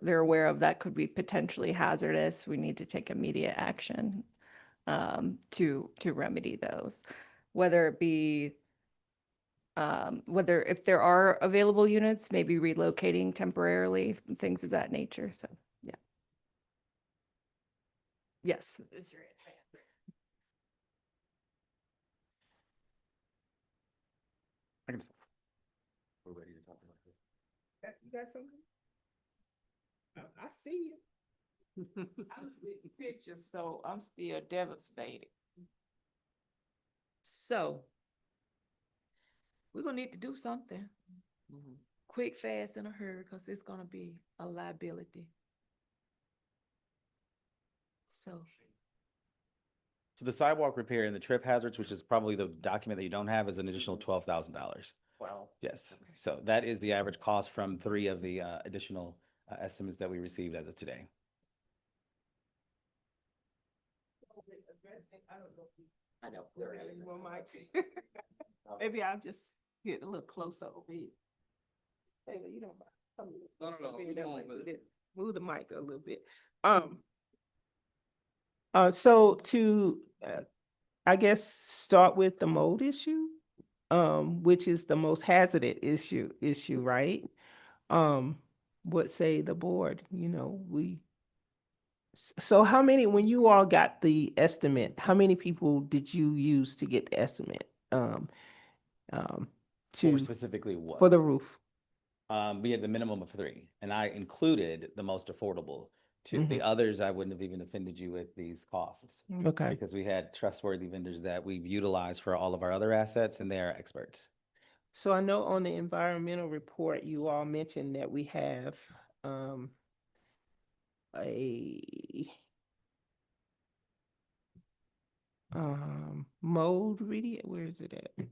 they're aware of that could be potentially hazardous, we need to take immediate action to remedy those. Whether it be whether if there are available units, maybe relocating temporarily, things of that nature. So yeah. Yes. We're ready to talk about this. You got something? I see you. I'm getting pictures, so I'm still devastated. So we're gonna need to do something. Quick, fast, in a hurry, because it's gonna be a liability. So The sidewalk repair and the trip hazards, which is probably the document that you don't have, is an additional $12,000. wow. Yes. So that is the average cost from 3 of the additional estimates that we received as of today. I know. Maybe I'll just get a little closer over here. Taylor, you don't mind. Come a little No, closer no, over here. we That don't might move be it. move the mic a little bit. So to, I guess, start with the mold issue, which is the most hazardous issue, right? What say the board, so how many, when you all got the estimate, how many people did you use to get the estimate? For specifically what? For the roof? We had the minimum of 3, and I included the most affordable. To the others, I wouldn't have even offended you with these costs. Okay. Because we had trustworthy vendors that we've utilized for all of our other assets, and they are experts. So I know on the environmental report, you all mentioned that we have um, a mold ready, where is it at?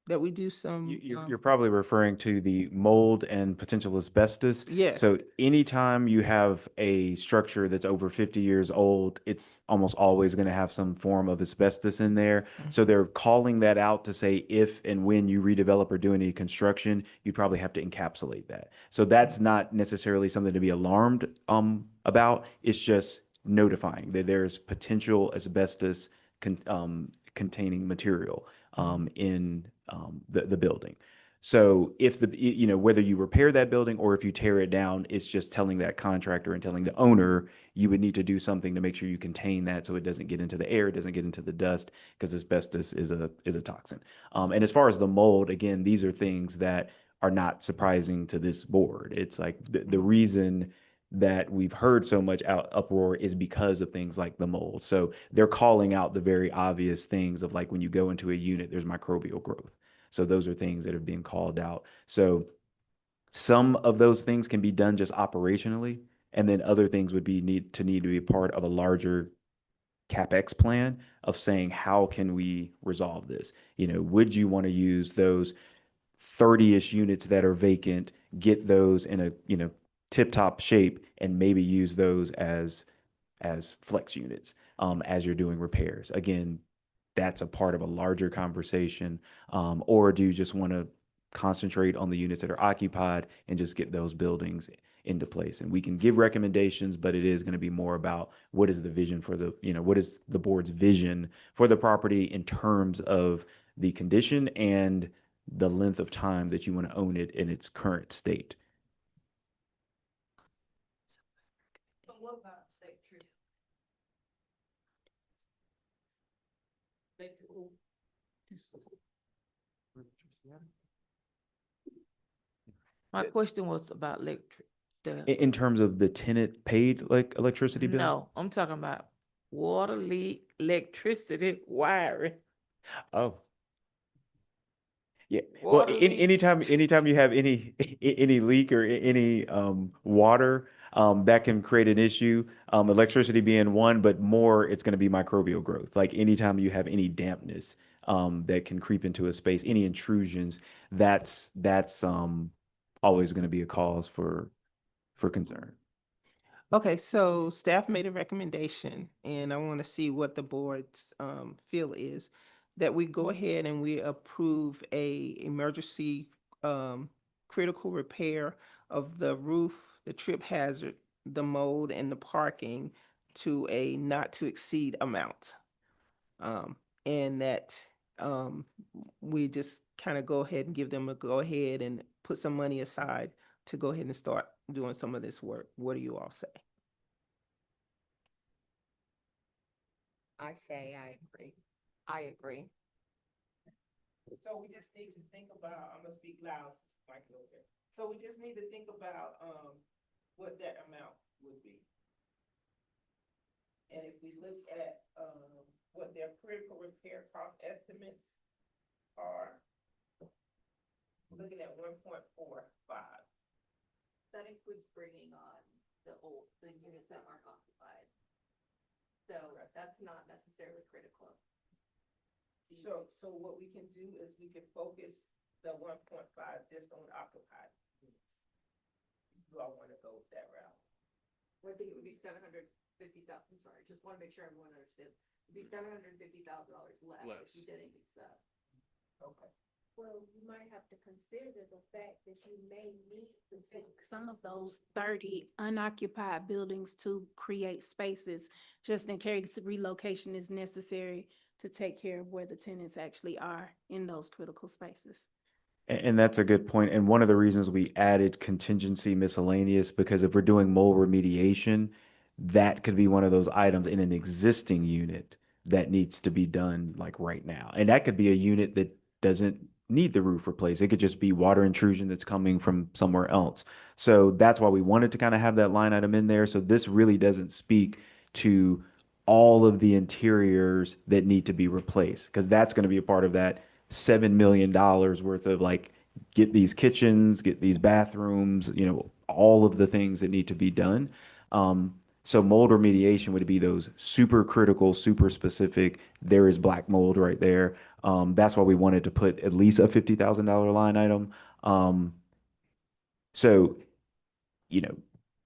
That we do some. You're probably referring to the mold and potential asbestos. Yeah. So anytime you have a structure that's over 50 years old, it's almost always going to have some form of asbestos in there. So they're calling that out to say if and when you redevelop or do any construction, you probably have to encapsulate that. So that's not necessarily something to be alarmed about. It's just notifying that there's potential asbestos containing material in the building. So if whether you repair that building or if you tear it down, it's just telling that contractor and telling the owner you would need to do something to make sure you contain that so it doesn't get into the air, it doesn't get into the dust, because asbestos is a toxin. And as far as the mold, again, these are things that are not surprising to this board. It's like the reason that we've heard so much uproar is because of things like the mold. So they're calling out the very obvious things of like when you go into a unit, there's microbial growth. So those are things that are being called out. So some of those things can be done just operationally, and then other things would need to be a part of a larger CapEx plan of saying, how can we resolve this? Would you want to use those 30-ish units that are vacant, get those in a, tip-top shape, and maybe use those as flex units as you're doing repairs? Again, that's a part of a larger conversation. Or do you just want to concentrate on the units that are occupied and just get those buildings into place? And we can give recommendations, but it is going to be more about what is the vision for what is the board's vision for the property in terms of the condition and the length of time that you want to own it in its current state. What about electricity? My question was about electric. In terms of the tenant paid like electricity bill? No, I'm talking about water leak, electricity, wiring. Oh. Yeah. Well, Water leak. anytime you have any leak or any water, that can create an issue. Electricity being one, but more, it's going to be microbial growth. Like anytime you have any dampness that can creep into a space, any intrusions, that's always going to be a cause for concern. Okay, so staff made a recommendation, and I want to see what the board's feel is, that we go ahead and we approve a emergency critical repair of the roof, the trip hazard, the mold, and the parking to a not to exceed amount. And that we just kind of go ahead and give them a go ahead and put some money aside to go ahead and start doing some of this work. What do you all say? I say I agree. I agree. So we just need to think about, I'm gonna speak loud, Mike over there. So we just need to think about what that amount would be. And if we look at what their critical repair cost estimates are, we're looking at 1.45. That includes bringing on the units that aren't occupied. So that's not necessarily critical. So what we can do is we can focus the 1.5 just on occupied units. Do I want to go that route? I think it would be $750,000. Sorry, just want to make sure everyone understands. It'd be $750,000 less if you didn't use that. Okay. Well, you might have to consider the fact that you may need to take some of those 30 unoccupied buildings to create spaces, just in case relocation is necessary to take care of where the tenants actually are in those critical spaces. And that's a good point. And one of the reasons we added contingency miscellaneous, because if we're doing mold remediation, that could be one of those items in an existing unit that needs to be done like right now. And that could be a unit that doesn't need the roof replaced. It could just be water intrusion that's coming from somewhere else. So that's why we wanted to kind of have that line item in there. So this really doesn't speak to all of the interiors that need to be replaced, because that's going to be a part of that $7 million worth of like, get these kitchens, get these bathrooms, all of the things that need to be done. So mold remediation would be those super critical, super specific. There is black mold right there. That's why we wanted to put at least a $50,000 line item. So, you know,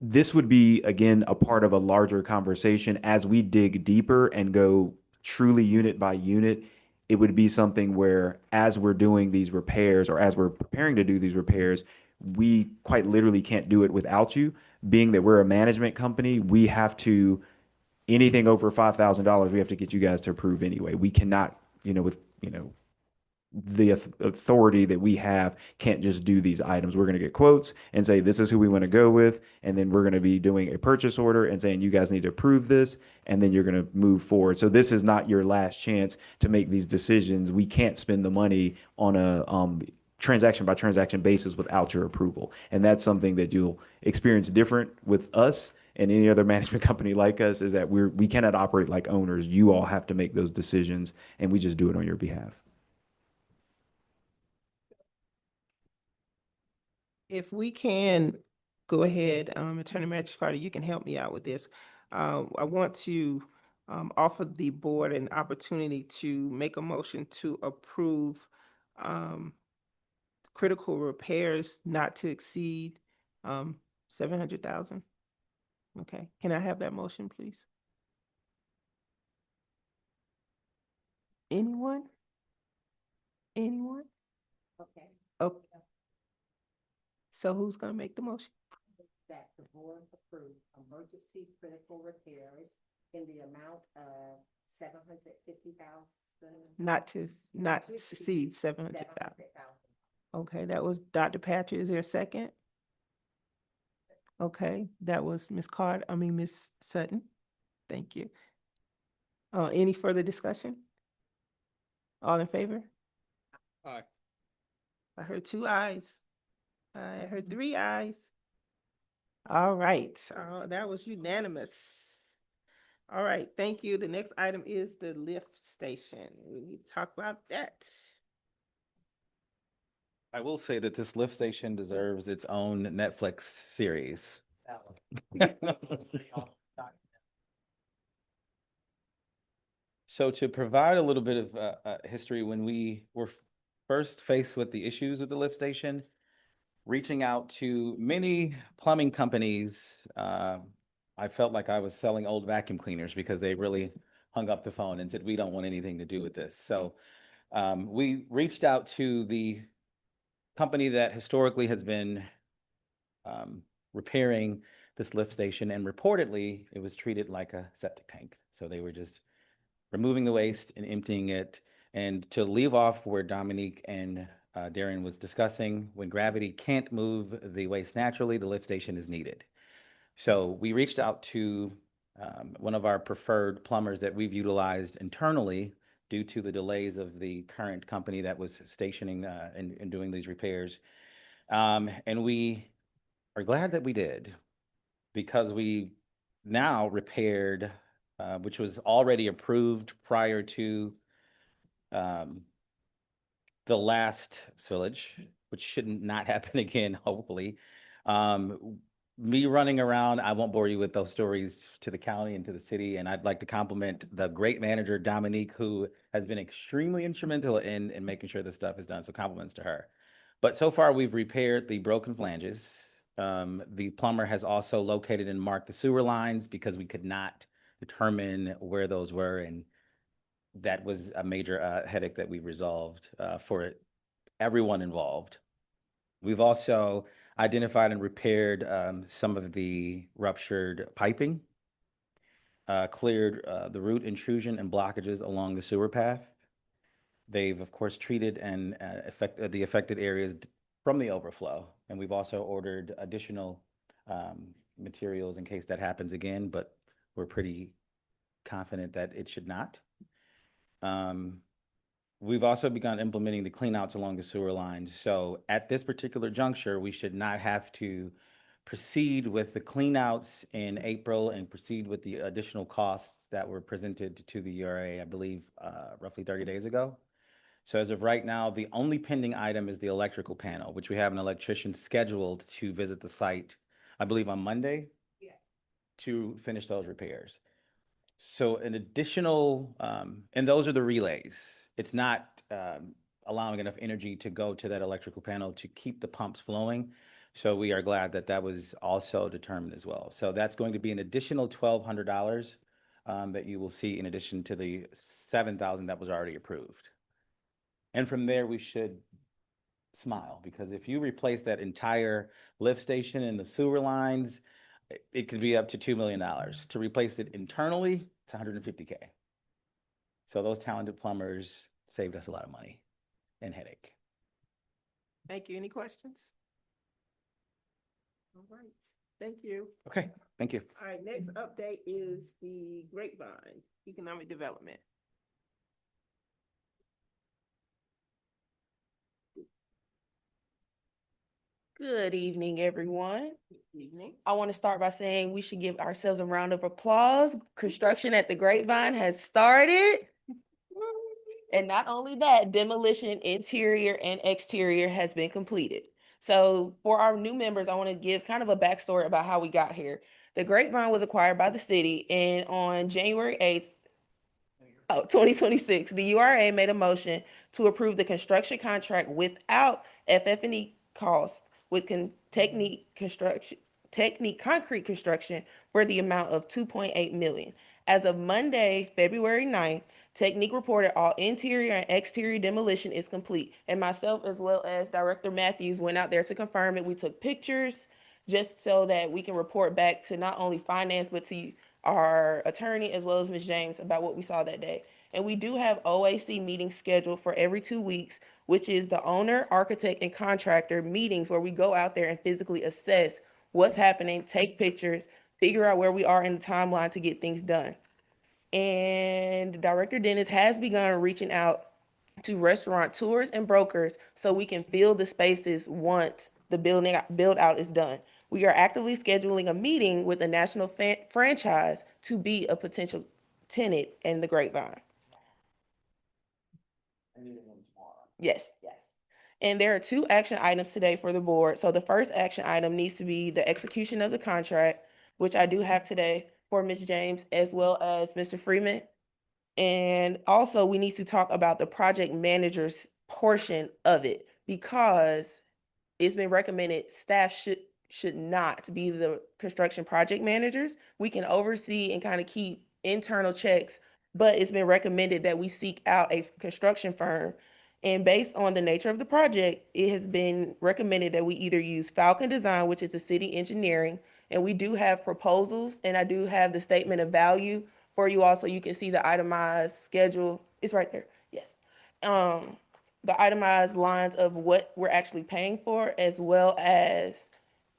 this would be, again, a part of a larger conversation as we dig deeper and go truly unit by unit. It would be something where, as we're doing these repairs or as we're preparing to do these repairs, we quite literally can't do it without you. Being that we're a management company, we have to, anything over $5,000, we have to get you guys to approve anyway. We cannot, with, the authority that we have can't just do these items. We're going to get quotes and say, this is who we want to go with. And then we're going to be doing a purchase order and saying, you guys need to approve this. And then you're going to move forward. So this is not your last chance to make these decisions. We can't spend the money on a transaction by transaction basis without your approval. And that's something that you'll experience different with us and any other management company like us, is that we cannot operate like owners. You all have to make those decisions, and we just do it on your behalf. If we can go ahead, Attorney Magistrate Carter, you can help me out with this. I want to offer the board an opportunity to make a motion to approve critical repairs not to exceed 700,000. Okay, can I have that motion, please? Anyone? Anyone? Okay. Okay. So who's gonna make the motion? That the board approve emergency critical repairs in the amount of 750,000. Not to exceed 700,000. Okay, that was Dr. Patrick. Is there a second? Okay, that was Miss Sutton. Thank you. Any further discussion? All in favor? Aye. I heard 2 ayes. I heard 3 ayes. All right, that was unanimous. All right, thank you. The next item is the lift station. We need to talk about that. I will say that this lift station deserves its own Netflix series. So to provide a little bit of history, when we were first faced with the issues with the lift station, reaching out to many plumbing companies, I felt like I was selling old vacuum cleaners because they really hung up the phone and said, we don't want anything to do with this. So we reached out to the company that historically has been repairing this lift station, and reportedly it was treated like a septic tank. So they were just removing the waste and emptying it. And to leave off where Dominique and Darren was discussing, when gravity can't move the waste naturally, the lift station is needed. So we reached out to one of our preferred plumbers that we've utilized internally due to the delays of the current company that was stationing and doing these repairs. And we are glad that we did, because we now repaired, which was already approved prior to the last spillage, which shouldn't not happen again, hopefully. Me running around, I won't bore you with those stories to the county and to the city, and I'd like to compliment the great manager, Dominique, who has been extremely instrumental in making sure this stuff is done, so compliments to her. But so far, we've repaired the broken flanges. The plumber has also located and marked the sewer lines because we could not determine where those were, and that was a major headache that we resolved for everyone involved. We've also identified and repaired some of the ruptured piping, cleared the root intrusion and blockages along the sewer path. They've, of course, treated and the affected areas from the overflow. And we've also ordered additional materials in case that happens again, but we're pretty confident that it should not. We've also begun implementing the cleanouts along the sewer lines. So at this particular juncture, we should not have to proceed with the cleanouts in April and proceed with the additional costs that were presented to the URA, I believe, roughly 30 days ago. So as of right now, the only pending item is the electrical panel, which we have an electrician scheduled to visit the site, I believe on Monday. Yeah. To finish those repairs. So an additional, and those are the relays. It's not allowing enough energy to go to that electrical panel to keep the pumps flowing. So we are glad that that was also determined as well. So that's going to be an additional $1,200 that you will see in addition to the $7,000 that was already approved. And from there, we should smile, because if you replace that entire lift station and the sewer lines, it could be up to $2 million. To replace it internally, it's $150K. So those talented plumbers saved us a lot of money and headache. Thank you. Any questions? All right, thank you. Okay, thank you. All right, next update is the Grapevine Economic Development. Good evening, everyone. Evening. I want to start by saying we should give ourselves a round of applause. Construction at the Grapevine has started. And not only that, demolition, interior and exterior has been completed. So for our new members, I want to give kind of a backstory about how we got here. The Grapevine was acquired by the city, and on January 8th, 2026, the URA made a motion to approve the construction contract without FF&E costs with Technique Concrete Construction for the amount of $2.8 million. As of Monday, February 9th, Technique reported all interior and exterior demolition is complete. And myself, as well as Director Matthews, went out there to confirm it. We took pictures just so that we can report back to not only finance, but to our attorney as well as Ms. James about what we saw that day. And we do have OAC meetings scheduled for every 2 weeks, which is the owner, architect, and contractor meetings where we go out there and physically assess what's happening, take pictures, figure out where we are in the timeline to get things done. And Director Dennis has begun reaching out to restaurateurs and brokers so we can fill the spaces once the build out is done. We are actively scheduling a meeting with a national franchise to be a potential tenant in the Grapevine. Yes. And there are 2 action items today for the board. So the first action item needs to be the execution of the contract, which I do have today for Ms. James as well as Mr. Freeman. And also we need to talk about the project manager's portion of it, because it's been recommended staff should not be the construction project managers. We can oversee and kind of keep internal checks, but it's been recommended that we seek out a construction firm. And based on the nature of the project, it has been recommended that we either use Falcon Design, which is the city engineering, and we do have proposals, and I do have the statement of value for you all, so you can see the itemized schedule. It's right there, yes. The itemized lines of what we're actually paying for, as well as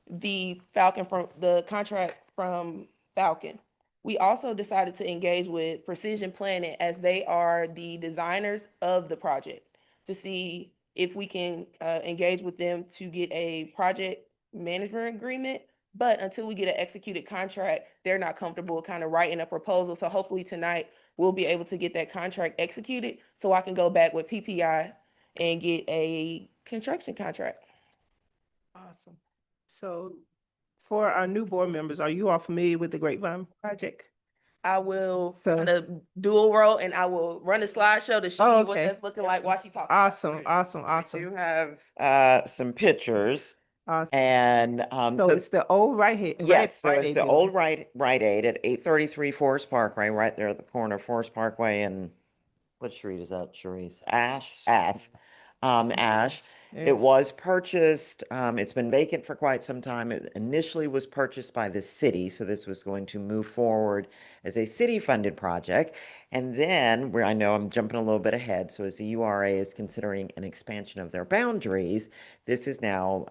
the contract from Falcon. We also decided to engage with Precision Planning, as they are the designers of the project, to see if we can engage with them to get a project management agreement. But until we get an executed contract, they're not comfortable kind of writing a proposal. So hopefully tonight we'll be able to get that contract executed so I can go back with PPI and get a construction contract. Awesome. So for our new board members, are you all familiar with the Grapevine project? I will So- kind of dual role, and I will run a slideshow to show Oh, you what okay. that's looking like while she talks. Awesome, awesome, We awesome, do have some pictures, awesome. and So it's the old yes, so Rite it's Aid the building. old Rite Aid at 833 Forest Parkway, right there at the corner of Forest Parkway and what street is that, Sharice? Ash. It Yes. was purchased, it's been vacant for quite some time. It initially was purchased by the city, so this was going to move forward as a city-funded project. And then, I know I'm jumping a little bit ahead, so as the URA is considering an expansion of their boundaries, this is now,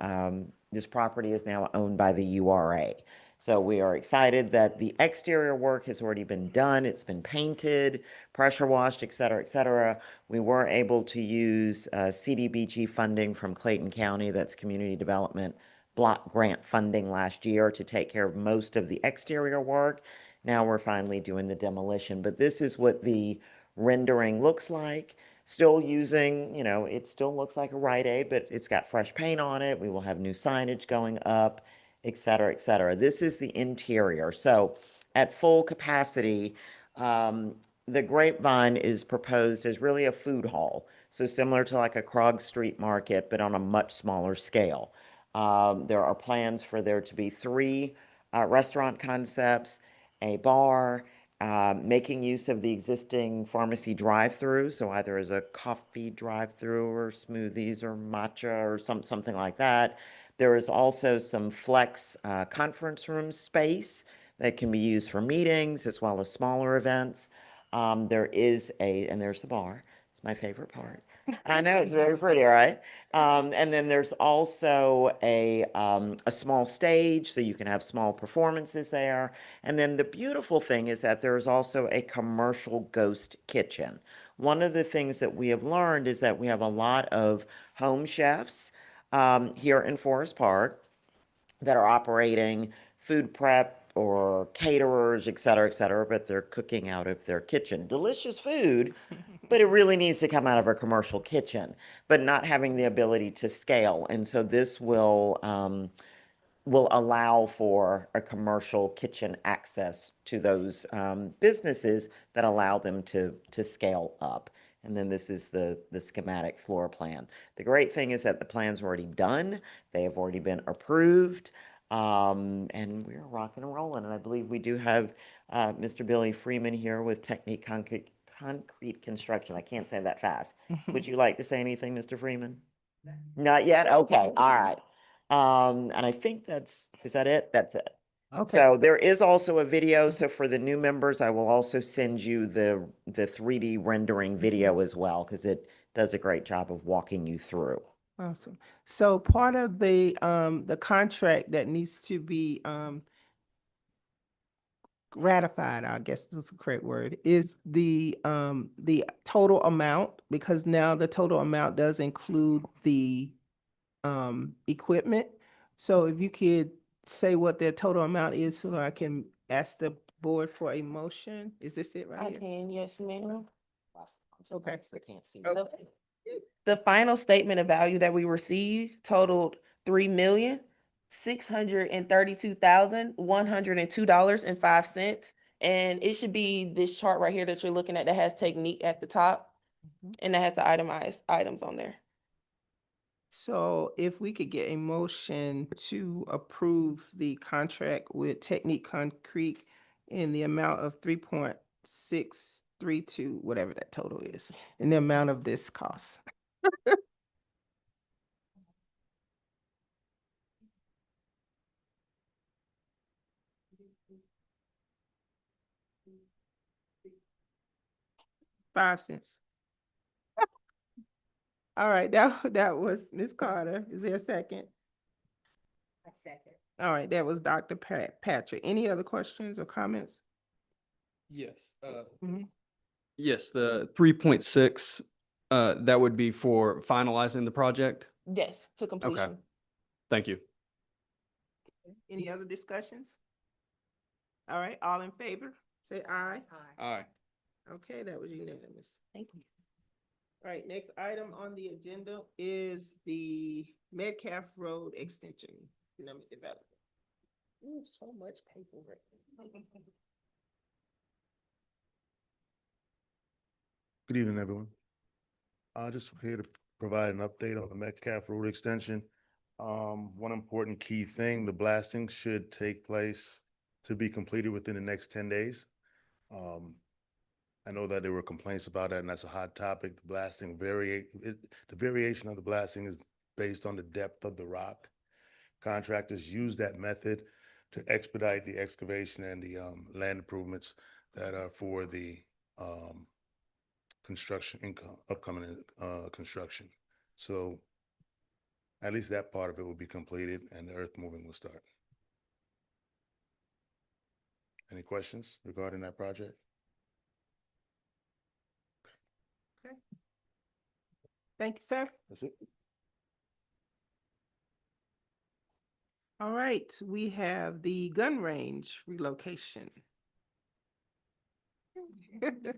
this property is now owned by the URA. So we are excited that the exterior work has already been done. It's been painted, pressure washed, et cetera, et cetera. We were able to use CDBG funding from Clayton County, that's Community Development Block Grant funding last year, to take care of most of the exterior work. Now we're finally doing the demolition, but this is what the rendering looks like. still using, it still looks like a Rite Aid, but it's got fresh paint on it. We will have new signage going up, et cetera, et cetera. This is the interior. So at full capacity, the Grapevine is proposed as really a food hall. So similar to like a Krog Street Market, but on a much smaller scale. There are plans for there to be 3 restaurant concepts, a bar, making use of the existing pharmacy drive-through, so either as a coffee drive-through or smoothies or matcha or something like that. There is also some flex conference room space that can be used for meetings as well as smaller events. There is and there's the bar. It's my favorite part. I know, it's very pretty, right? And then there's also a small stage, so you can have small performances there. And then the beautiful thing is that there's also a commercial ghost kitchen. One of the things that we have learned is that we have a lot of home chefs here in Forest Park that are operating food prep or caterers, et cetera, but they're cooking out of their kitchen. Delicious food, but it really needs to come out of a commercial kitchen, but not having the ability to scale. And so this will allow for a commercial kitchen access to those businesses that allow them to scale up. And then this is the schematic floor plan. The great thing is that the plan's already done. They have already been approved. And we're rocking and rolling. And I believe we do have Mr. Billy Freeman here with Technique Concrete Construction. I can't say that fast. Would you like to say anything, Mr. Freeman? Not yet? Okay, all right. And I think is that it? That's it. Okay. So there is also a video. So for the new members, I will also send you the 3D rendering video as well, because it does a great job of walking you through. Awesome. So part of the contract that needs to be ratified, I guess that's the correct word, is the total amount, because now the total amount does include the equipment. So if you could say what the total amount is so I can ask the board for a motion. Is this it right I here? can, yes, ma'am. Okay. I can't see. The final statement of value that we received totaled $3,632,102.05. And it should be this chart right here that you're looking at that has technique at the top. And that has the itemized items on there. So if we could get a motion to approve the contract with Technique Concrete in the amount of 3.632, whatever that total is, in the amount of this cost. $0.05. All right, that was Ms. Carter. Is there a second? A second. All right, that was Dr. Patrick. Any other questions or comments? Yes. Mhm. Yes, the 3.6, that would be for finalizing the project. Yes, to completion. Thank you. Any other discussions? All right, all in favor, say aye. Aye. Okay, that was unanimous. Thank you. All right, next item on the agenda is the Metcalf Road Extension Economic Development. Ooh, so much paperwork. Good evening, everyone. Just here to provide an update on the Metcalf Road Extension. One important key thing, the blasting should take place to be completed within the next 10 days. I know that there were complaints about that, and that's a hot topic. The blasting the variation of the blasting is based on the depth of the rock. Contractors use that method to expedite the excavation and the land improvements that are for the upcoming construction. So at least that part of it will be completed and the earth moving will start. Any questions regarding that project? Okay. Thank you, sir. That's it. All right, we have the gun range relocation. Good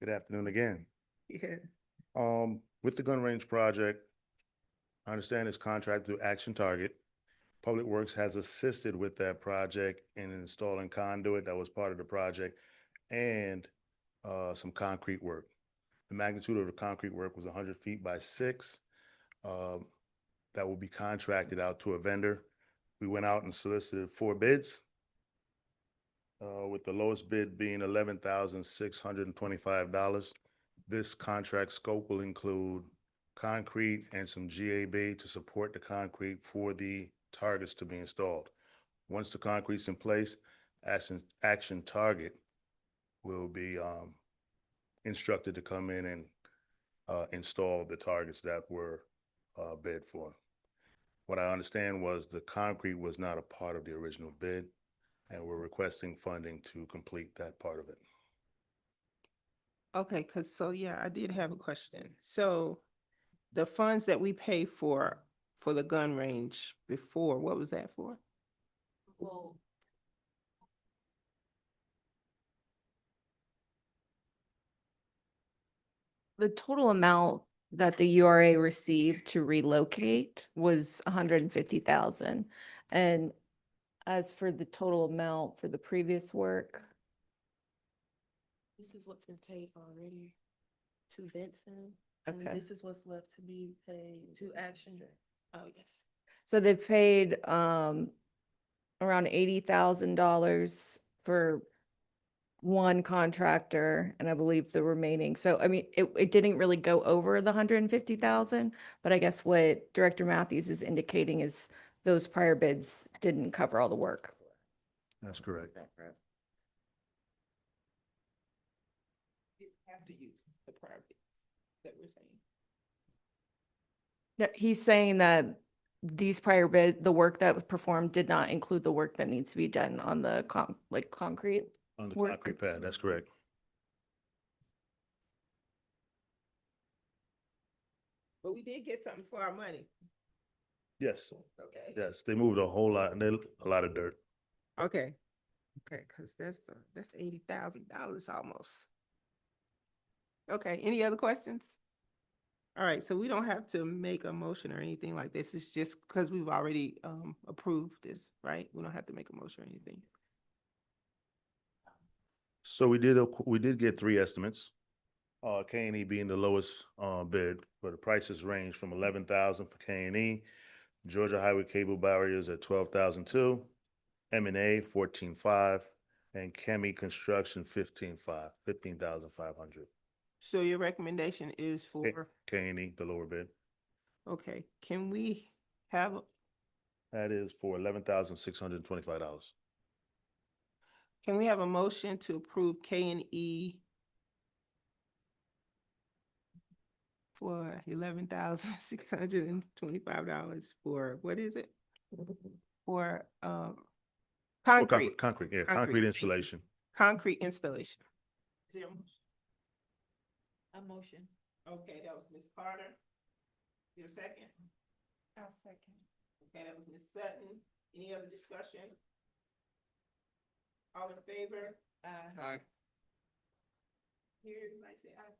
afternoon again. Yeah. With the gun range project, I understand it's contracted through Action Target. Public Works has assisted with that project in installing conduit that was part of the project and some concrete work. The magnitude of the concrete work was 100 feet by 6. That will be contracted out to a vendor. We went out and solicited 4 bids, with the lowest bid being $11,625. This contract scope will include concrete and some GAB to support the concrete for the targets to be installed. Once the concrete's in place, Action Target will be instructed to come in and install the targets that were bid for. What I understand was the concrete was not a part of the original bid, and we're requesting funding to complete that part of it. Okay, yeah, I did have a question. So the funds that we pay for the gun range before, what was that for? Well, The total amount that the URA received to relocate was 150,000. And as for the total amount for the previous work, this is what's been paid already to Vincent. And Okay. this is what's left to be paid to Action. Oh, yes. so they've paid around $80,000 for one contractor, and I believe the remaining. So I mean, it didn't really go over the 150,000, but I guess what Director Matthews is indicating is those prior bids didn't cover all the work. That's correct. You have to use the prior bids that we're saying. No, he's saying that these prior bid, the work that was performed did not include the work that needs to be done on the concrete. On the Work. concrete pad, that's correct. But we did get something for our money. Yes, Okay. yes, they moved a whole lot, and a lot of dirt. Okay. Okay, because that's $80,000 almost. Okay, any other questions? All right, so we don't have to make a motion or anything like this. It's just because we've already approved this, right? We don't have to make a motion or anything. So we did get 3 estimates. K&E being the lowest bid, but the prices range from 11,000 for K&E, Georgia Highway Cable Barriers at 12,002, M&A 14,500, and Chemi Construction 15,500. So your recommendation is for, K&E, the lower bid. okay, can we have, That is for $11,625. can we have a motion to approve K&E for $11,625 for, what is it? For concrete. Concrete, yeah, Concrete. concrete installation. Concrete installation. Is there a motion? A motion. Okay, that was Ms. Carter. Your second? I'll second. Okay, that was Ms. Sutton. Any other discussion? All in favor? Aye. Here, everybody say aye.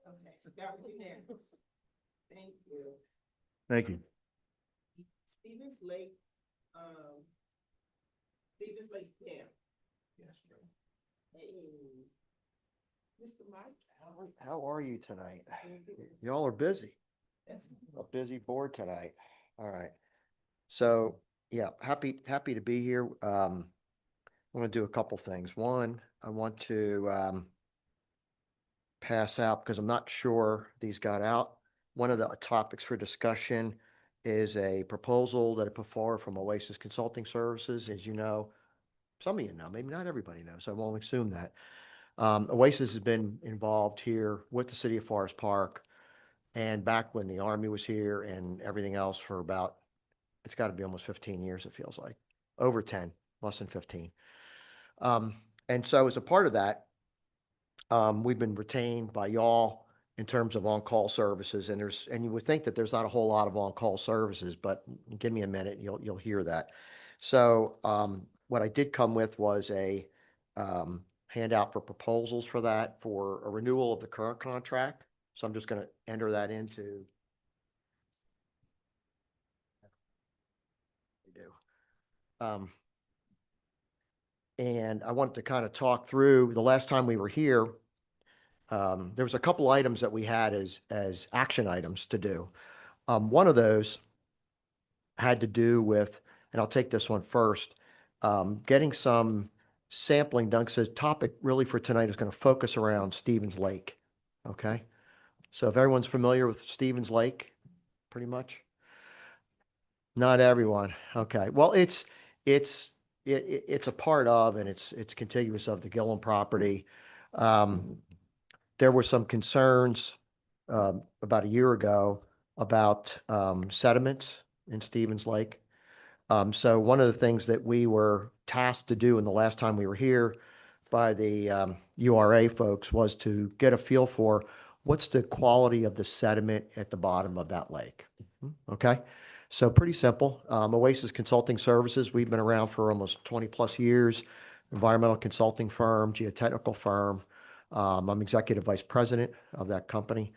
Okay, so that was unanimous. Thank you. Thank you. Stevens Lake, yeah. Yes, sir. Hey, Mr. Mike. How are you tonight? Y'all are busy. A busy board tonight. All right. So, yeah, happy to be here. I want to do a couple things. One, I want to pass out, because I'm not sure these got out. One of the topics for discussion is a proposal that I put forward from Oasis Consulting Services. As you know, some of you know, maybe not everybody knows, so I won't assume that. Oasis has been involved here with the city of Forest Park, and back when the Army was here and everything else, for about, it's got to be almost 15 years, it feels like. Over 10, less than 15. And so as a part of that, we've been retained by y'all in terms of on-call services, and you would think that there's not a whole lot of on-call services, but give me a minute, and you'll hear that. So what I did come with was a handout for proposals for that for a renewal of the current contract. So I'm just going to enter that into. We do. And I wanted to kind of talk through the last time we were here. There was a couple items that we had as action items to do. One of those had to do with, and I'll take this one first, getting some sampling done. So the topic really for tonight is going to focus around Stevens Lake. Okay. So if everyone's familiar with Stevens Lake, pretty much. Not everyone. Okay. Well, it's a part of, and it's contiguous of the Gillum property. There were some concerns about a year ago about sediment in Stevens Lake. So one of the things that we were tasked to do in the last time we were here by the URA folks was to get a feel for what's the quality of the sediment at the bottom of that lake. Okay. So pretty simple. Oasis Consulting Services, we've been around for almost 20 plus years, environmental consulting firm, geotechnical firm. I'm executive vice president of that company.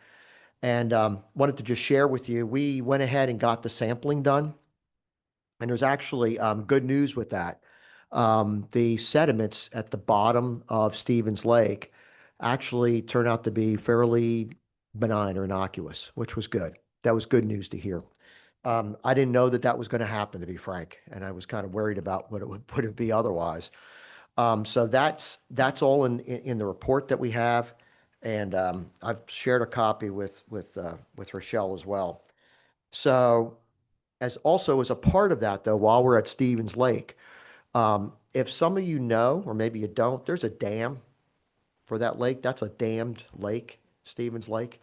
And wanted to just share with you, we went ahead and got the sampling done. And there's actually good news with that. The sediments at the bottom of Stevens Lake actually turned out to be fairly benign or innocuous, which was good. That was good news to hear. I didn't know that that was going to happen, to be frank, and I was kind of worried about what it be otherwise. So that's all in the report that we have, and I've shared a copy with Rochelle as well. So as a part of that, though, while we're at Stevens Lake, if some of you know, or maybe you don't, there's a dam for that lake. That's a dammed lake, Stevens Lake.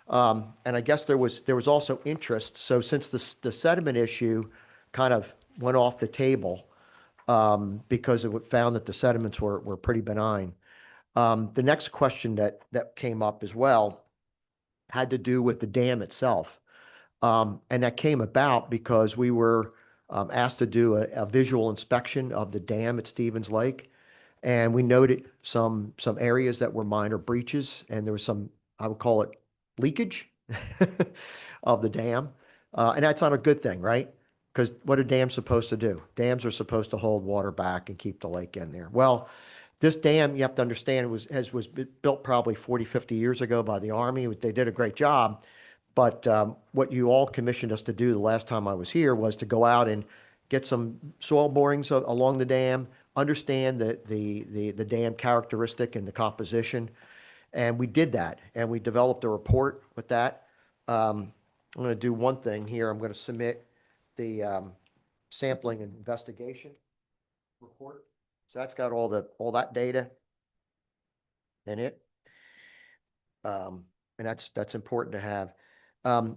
And I guess there was also interest. So since the sediment issue kind of went off the table because it found that the sediments were pretty benign, the next question that came up as well had to do with the dam itself. And that came about because we were asked to do a visual inspection of the dam at Stevens Lake. And we noted some areas that were minor breaches, and there was some, I would call it, leakage of the dam. And that's not a good thing, right? Because what are dams supposed to do? Dams are supposed to hold water back and keep the lake in there. Well, this dam, you have to understand, was built probably 40, 50 years ago by the Army. They did a great job. But what you all commissioned us to do the last time I was here was to go out and get some soil borings along the dam, understand the dam characteristic and the composition. And we did that, and we developed a report with that. I'm going to do one thing here. I'm going to submit the sampling and investigation report. So that's got all that data in it. And that's important to have.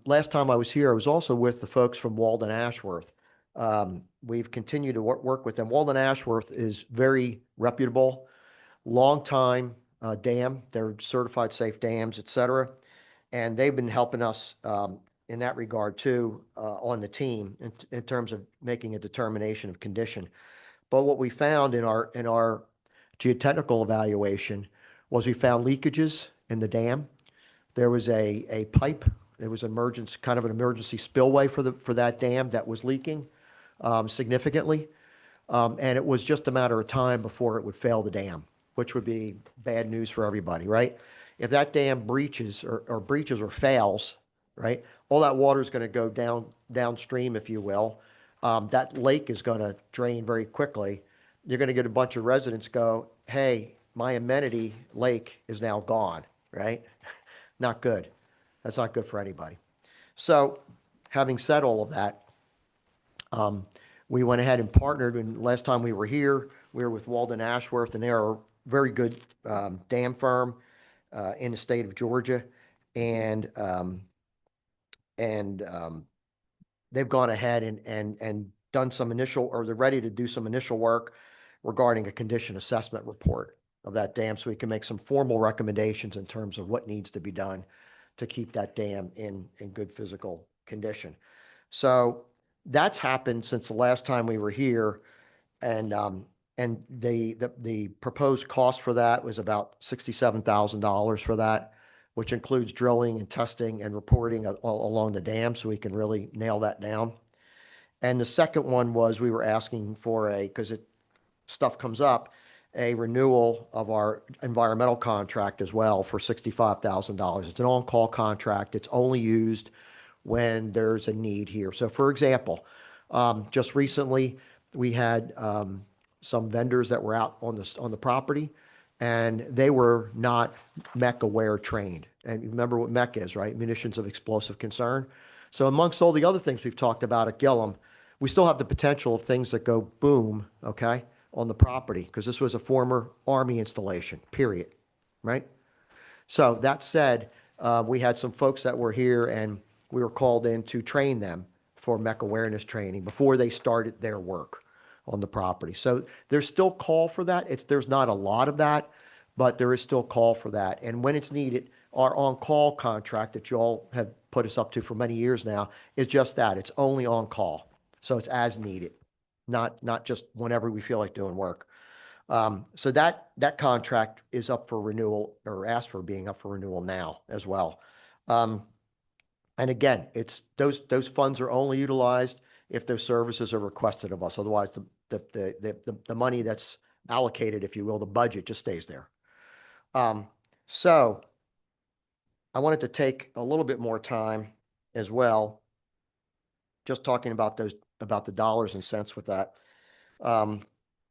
Last time I was here, I was also with the folks from Walden Ashworth. We've continued to work with them. Walden Ashworth is very reputable, long-time dam. They're certified safe dams, et cetera. And they've been helping us in that regard too on the team in terms of making a determination of condition. But what we found in our geotechnical evaluation was we found leakages in the dam. There was a pipe. There was kind of an emergency spillway for that dam that was leaking significantly. And it was just a matter of time before it would fail the dam, which would be bad news for everybody, right? If that dam breaches or fails, right, all that water is going to go downstream, if you will. That lake is going to drain very quickly. You're going to get a bunch of residents go, hey, my amenity lake is now gone, right? Not good. That's not good for anybody. So having said all of that, we went ahead and partnered, and last time we were here, we were with Walden Ashworth, and they're a very good dam firm in the state of Georgia. And they've gone ahead and done some initial, or they're ready to do some initial work regarding a condition assessment report of that dam, so we can make some formal recommendations in terms of what needs to be done to keep that dam in good physical condition. So that's happened since the last time we were here. And And the proposed cost for that was about $67,000 for that, which includes drilling and testing and reporting along the dam, so we can really nail that down. And the second one was we were asking for because stuff comes up, a renewal of our environmental contract as well for $65,000. It's an on-call contract. It's only used when there's a need here. So for example, just recently, we had some vendors that were out on the property, and they were not MEC aware trained. And you remember what MEC is, right? Munitions of explosive concern. So amongst all the other things we've talked about at Gillum, we still have the potential of things that go boom, okay, on the property, because this was a former Army installation, period, right? So that said, we had some folks that were here, and we were called in to train them for MEC awareness training before they started their work on the property. So there's still call for that. There's not a lot of that, but there is still call for that. And when it's needed, our on-call contract that you all have put us up to for many years now is just that. It's only on call. So it's as needed, not just whenever we feel like doing work. So that contract is up for renewal, or asked for being up for renewal now as well. And again, it's those funds are only utilized if those services are requested of us. Otherwise, the money that's allocated, if you will, the budget just stays there. So I wanted to take a little bit more time as well, just talking about the dollars and cents with that.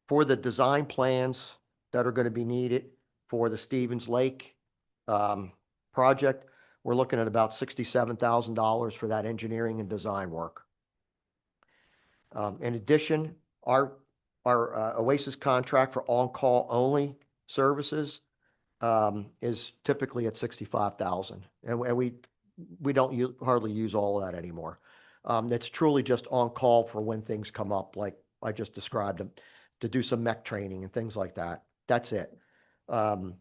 For the design plans that are going to be needed for the Stevens Lake project, we're looking at about $67,000 for that engineering and design work. In addition, our Oasis contract for on-call only services is typically at $65,000, and we don't hardly use all of that anymore. It's truly just on call for when things come up, like I just described them, to do some MEC training and things like that. That's it. And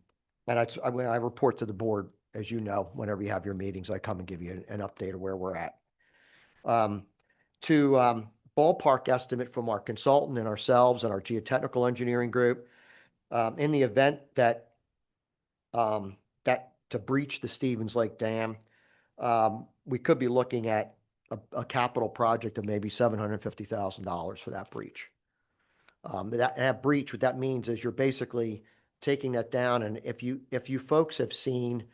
I report to the board, as you know, whenever you have your meetings, I come and give you an update of where we're at. To ballpark estimate from our consultant and ourselves and our geotechnical engineering group, in the event that to breach the Stevens Lake Dam, we could be looking at a capital project of maybe $750,000 for that breach. That breach, what that means is you're basically taking that down. And if you folks have seen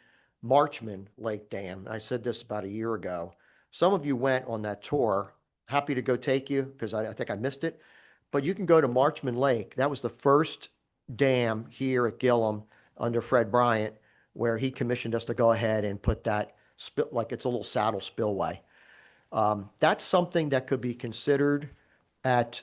Marchman Lake Dam, I said this about a year ago, some of you went on that tour. Happy to go take you, because I think I missed it. But you can go to Marchman Lake. That was the first dam here at Gillum under Fred Bryant, where he commissioned us to go ahead and put that like it's a little saddle spillway. That's something that could be considered at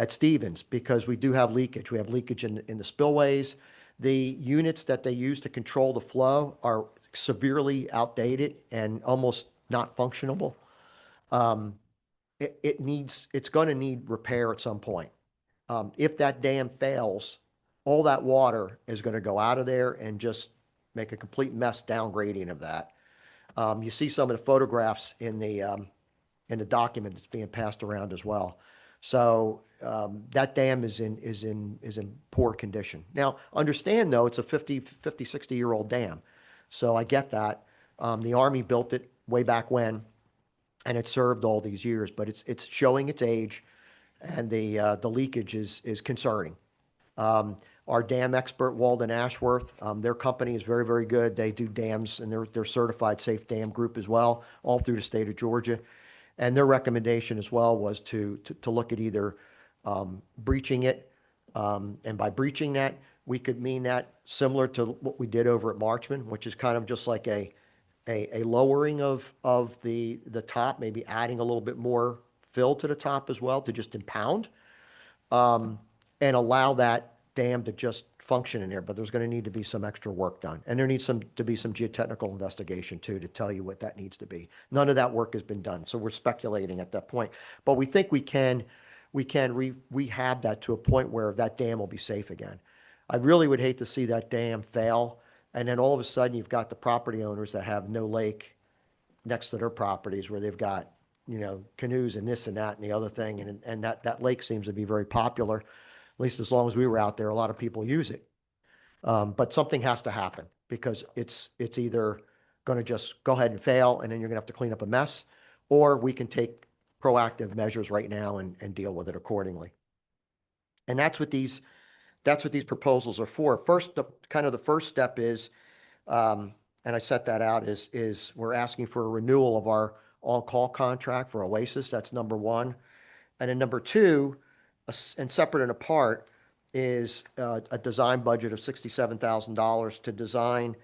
Stevens, because we do have leakage. We have leakage in the spillways. The units that they use to control the flow are severely outdated and almost not functionable. It's going to need repair at some point. If that dam fails, all that water is going to go out of there and just make a complete mess downgrading of that. You see some of the photographs in the document that's being passed around as well. So that dam is in poor condition. Now, understand though, it's a 60-year-old dam. So I get that. The Army built it way back when, and it served all these years, but it's showing its age, and the leakage is concerning. Our dam expert, Walden Ashworth, their company is very, very good. They do dams, and they're certified safe dam group as well, all through the state of Georgia. And their recommendation as well was to look at either breaching it, and by breaching that, we could mean that similar to what we did over at Marchman, which is kind of just like a lowering of the top, maybe adding a little bit more fill to the top as well to just impound, and allow that dam to just function in there. But there's going to need to be some extra work done, and there needs to be some geotechnical investigation too to tell you what that needs to be. None of that work has been done, so we're speculating at that point. But we think we can rehab that to a point where that dam will be safe again. I really would hate to see that dam fail, and then all of a sudden you've got the property owners that have no lake next to their properties, where they've got, canoes and this and that and the other thing, and that lake seems to be very popular. least as long as we were out there, a lot of people use it. But something has to happen because it's either going to just go ahead and fail and then you're going to have to clean up a mess, or we can take proactive measures right now and deal with it accordingly. And that's what these proposals are for. First, the first step is, and I set that out, is we're asking for a renewal of our on-call contract for Oasis. That's number one. And then number two, and separate and apart, is a design budget of $67,000 to design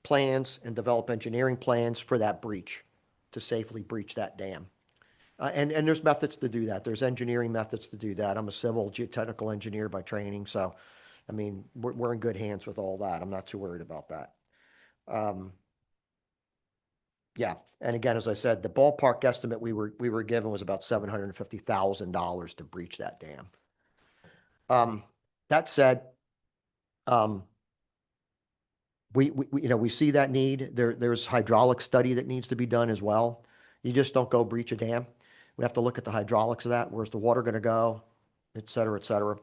plans and develop engineering plans for that breach, to safely breach that dam. And there's methods to do that. There's engineering methods to do that. I'm a civil geotechnical engineer by training, so, I mean, we're in good hands with all that. I'm not too worried about that. Yeah, and again, as I said, the ballpark estimate we were given was about $750,000 to breach that dam. That said, we see that need. There's hydraulic study that needs to be done as well. You just don't go breach a dam. We have to look at the hydraulics of that. Where's the water going to go, et cetera, et cetera.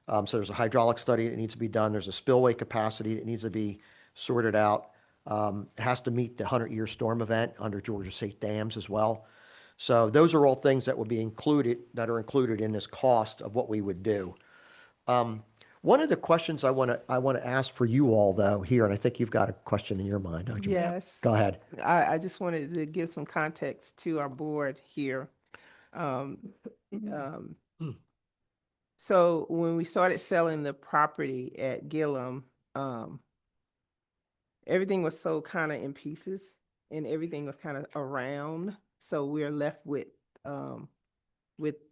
So there's a hydraulic study that needs to be done. There's a spillway capacity that needs to be sorted out. It has to meet the 100-year storm event under Georgia State dams as well. So those are all things that are included in this cost of what we would do. One of the questions I want to ask for you all though here, and I think you've got a question in your mind, don't you? Yes. Go ahead. I just wanted to give some context to our board here. So when we started selling the property at Gillum, everything was sold kind of in pieces and everything was kind of around. So we're left with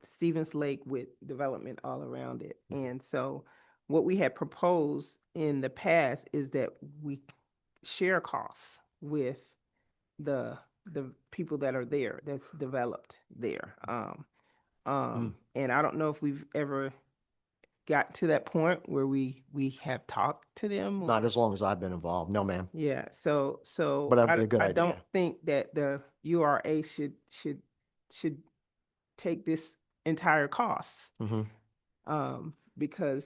Stevens Lake with development all around it. And so what we had proposed in the past is that we share costs with the people that are there, that's developed there. And I don't know if we've ever got to that point where we have talked to them. Not as long as I've been involved. No, ma'am. Yeah, so But that'd be a good I idea. don't think that the URA should take this entire cost. Because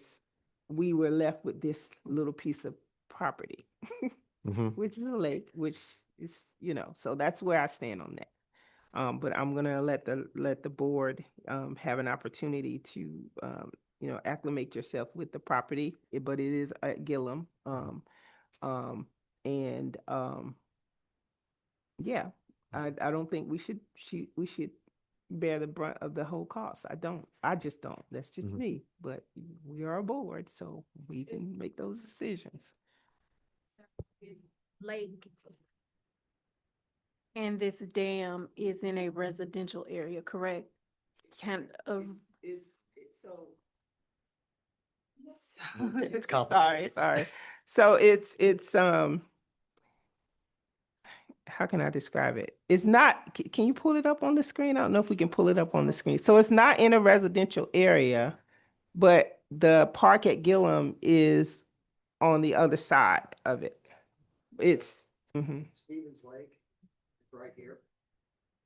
we were left with this little piece of property, which is a lake, which is, so that's where I stand on that. But I'm gonna let the board have an opportunity to acclimate yourself with the property, but it is at Gillum. Yeah, I don't think we should bear the brunt of the whole cost. I just don't. That's just me. But we are a board, so we can make those decisions. Lake and this dam is in a residential area, correct? Kind of. It's complicated. Sorry. So it's how can I describe it? It's not, can you pull it up on the screen? I don't know if we can pull it up on the screen. So it's not in a residential area, but the park at Gillum is on the other side of it. It's Stevens Lake, right here.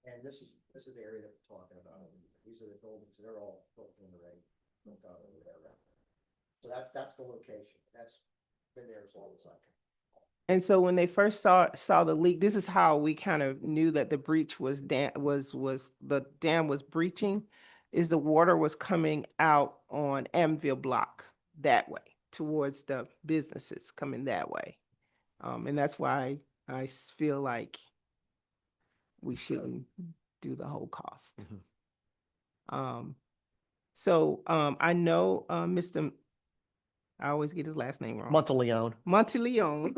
And this is the area that we're talking about. These are the buildings, they're all built in already. So that's the location. That's been there as long as I can. And so when they first saw the leak, this is how we kind of knew that the breach was the dam was breaching, is the water was coming out on Amville Block that way towards the businesses coming that way. And that's why I feel like we shouldn't do the whole cost. I know Mr. I always get his last name wrong. Monteleone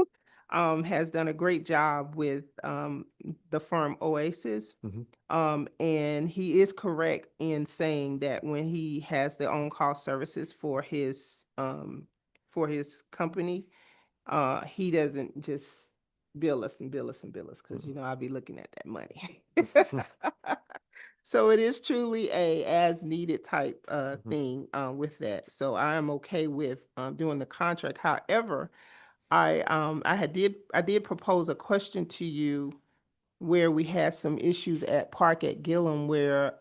has done a great job with the firm Oasis. And he is correct in saying that when he has the on-call services for his company, he doesn't just bill us, because I'll be looking at that money. So it is truly a as needed type thing with that. So I am okay with doing the contract. However, I did propose a question to you where we had some issues at Park at Gillum where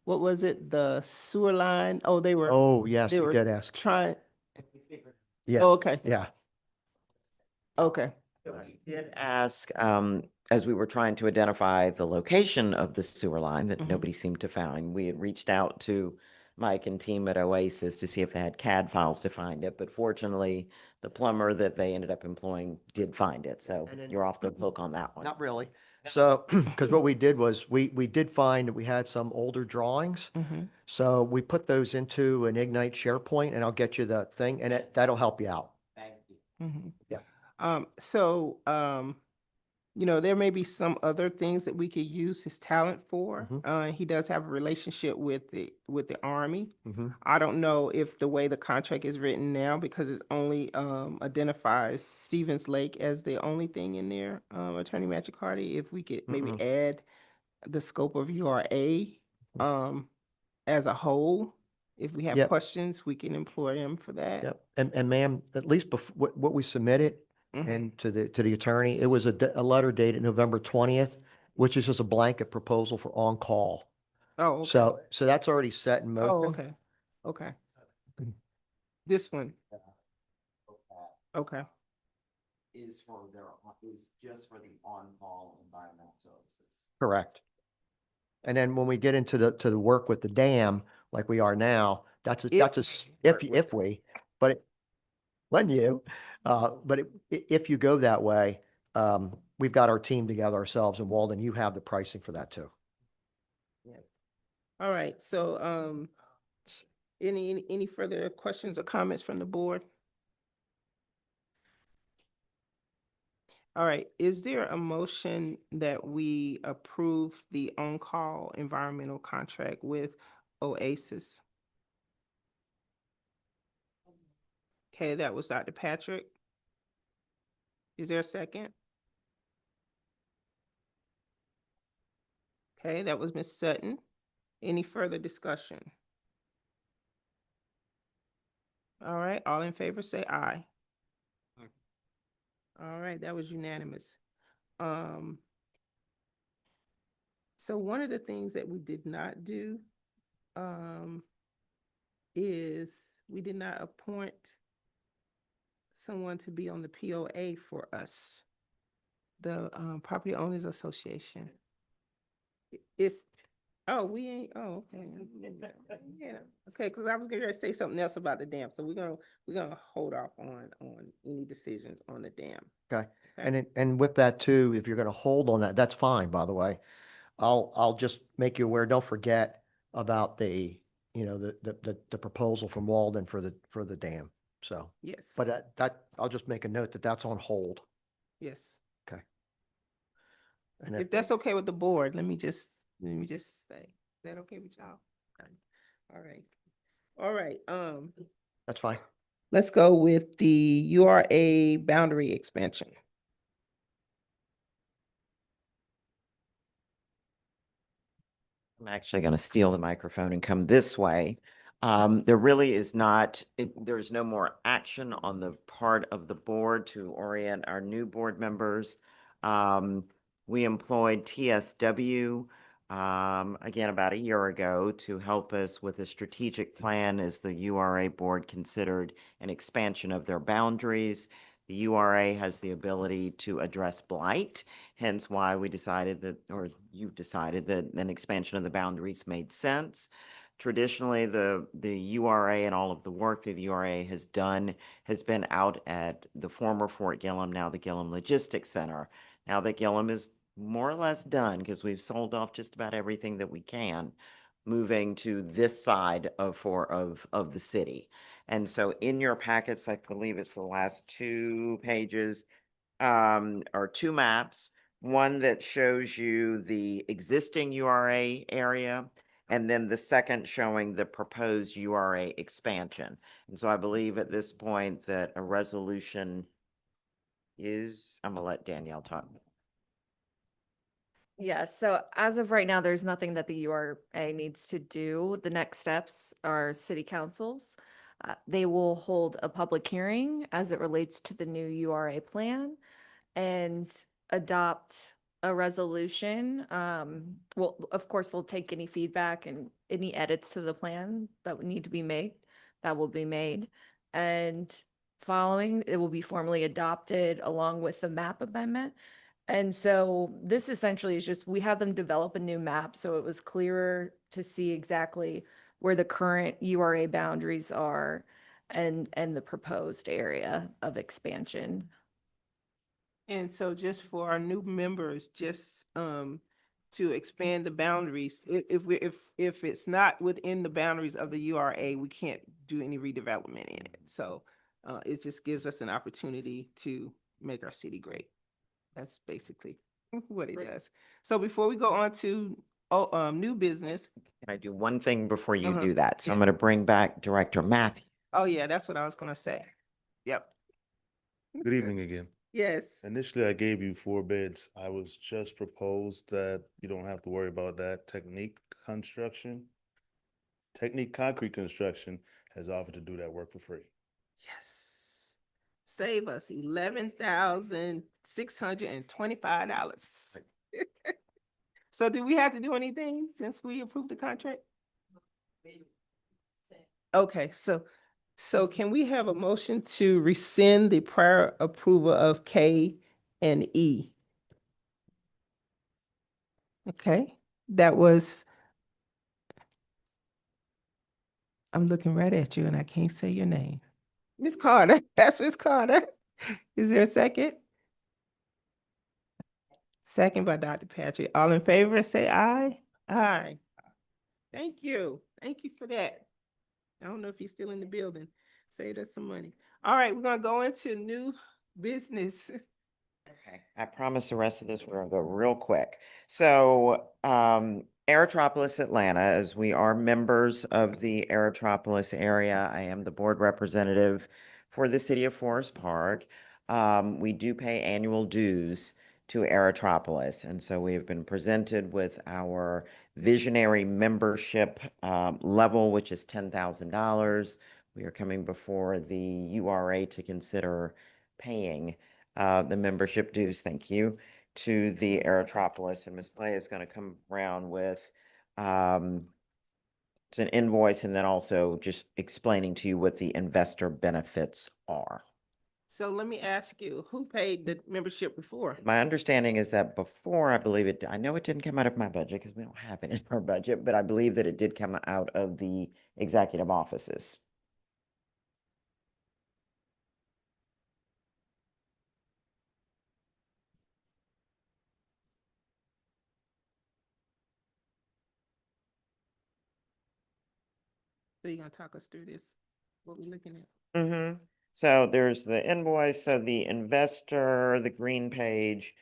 what was it? The sewer line? Oh, Oh, yes, they you were did ask. trying. Yeah. Oh, okay. Yeah. Okay. I did ask, as we were trying to identify the location of the sewer line that Mhm. nobody seemed to find, we had reached out to Mike and team at Oasis to see if they had CAD files to find it, but fortunately, the plumber that they ended up employing did find it, so And then- you're off the hook on that one. Not really. So, because what we did was, we did find that we had some older drawings. Mhm. So we put those into an Ignite SharePoint, and I'll get you the thing, and that'll help you out. Thank you. Mhm. Yeah. There may be some other things that we could use his talent for. Mhm. He does have a relationship with the Army. Mhm. I don't know if the way the contract is written now, because it only identifies Stevens Lake as the only thing in there, Attorney Magicardi, if we could maybe Mm-mm. add the scope of URA as a whole. If we have Yep. questions, we can employ him for that. Yep. And ma'am, at least what we submitted Mhm. and to the attorney, it was a letter dated November 20th, which is just a blanket proposal for on-call. Oh, okay. So that's already set in motion. Oh, okay. Okay. This one. Okay. Is just for the on-call environmental services. Correct. And then when we get into the work with the dam, like we are now, when you, if you go that way, we've got our team together ourselves, and Walden, you have the pricing for that too. All right, so, any further questions or comments from the board? All right, is there a motion that we approve the on-call environmental contract with Oasis? Okay, that was Dr. Patrick. Is there a second? Okay, that was Ms. Sutton. Any further discussion? All right, all in favor, say aye. All right, that was unanimous. So one of the things that we did not do, is we did not appoint someone to be on the POA for us, the, Property Owners Association. It's, oh, we ain't, oh, okay. Yeah, okay, because I was going to say something else about the dam, so we're gonna hold off on any decisions on the dam. Okay. And with that too, if you're going to hold on that, that's fine, by the way. I'll just make you aware, don't forget about the proposal from Walden for the dam. So, Yes. but I'll just make a note that that's on hold. Yes. Okay. And If that's okay with the board, let me just say, is that okay with y'all? All right. All right, that's fine. let's go with the URA boundary expansion. I'm actually going to steal the microphone and come this way. There really is there's no more action on the part of the board to orient our new board members. We employed TSW, again, about a year ago to help us with a strategic plan as the URA board considered an expansion of their boundaries. The URA has the ability to address blight, hence why we decided that, or you've decided that an expansion of the boundaries made sense. Traditionally, the URA and all of the work that the URA has done has been out at the former Fort Gillem, now the Gillem Logistics Center. Now that Gillem is more or less done, because we've sold off just about everything that we can, moving to this side of the city. And so in your packets, I believe it's the last 2 pages, are 2 maps. One that shows you the existing URA area, and then the second showing the proposed URA expansion. And so I believe at this point that a resolution I'm gonna let Danielle talk. Yeah, so as of right now, there's nothing that the URA needs to do. The next steps are city councils. They will hold a public hearing as it relates to the new URA plan and adopt a resolution. Well, of course, they'll take any feedback, and any edits to the plan that would need to be made, that will be made. And following, it will be formally adopted along with the map amendment. And so this essentially is just, we have them develop a new map, so it was clearer to see exactly where the current URA boundaries are and the proposed area of expansion. And so just for our new members, just to expand the boundaries, if it's not within the boundaries of the URA, we can't do any redevelopment in it. So it just gives us an opportunity to make our city great. That's basically what it does. So before we go on to new business. Can I do one thing before you Uh-huh. do that? So I'm Yeah. going to bring back Director Matthew. Oh, yeah, that's what I was gonna say. Yep. Good evening again. Yes. Initially, I gave you 4 bids. I was just proposed that you don't have to worry about that. Technique Concrete Construction has offered to do that work for free. Yes. Save us $11,625. So do we have to do anything since we approved the contract? Okay, so can we have a motion to rescind the prior approval of K and E? Okay, that was. I'm looking right at you and I can't say your name. Ms. Carter, that's Ms. Carter. Is there a second? Second by Dr. Patrick. All in favor, say aye. Aye. Thank you. Thank you for that. I don't know if he's still in the building. Saved us some money. All right, we're gonna go into new business. Okay, I promise the rest of this, we're gonna go real quick. So, Aerotropolis, Atlanta, as we are members of the Aerotropolis area, I am the board representative for the city of Forest Park. We do pay annual dues to Aerotropolis, and so we have been presented with our visionary membership level, which is $10,000. We are coming before the URA to consider paying the membership dues, thank you, to the Aerotropolis. And Ms. Clay is going to come around with it's an invoice and then also just explaining to you what the investor benefits are. So let me ask you, who paid the membership before? My understanding is that before, I believe it, I know it didn't come out of my budget because we don't have it in our budget, but I believe that it did come out of the executive offices. So you're gonna talk us through this, what we're looking at? Mm-hmm. So there's the invoice, so the investor, the green page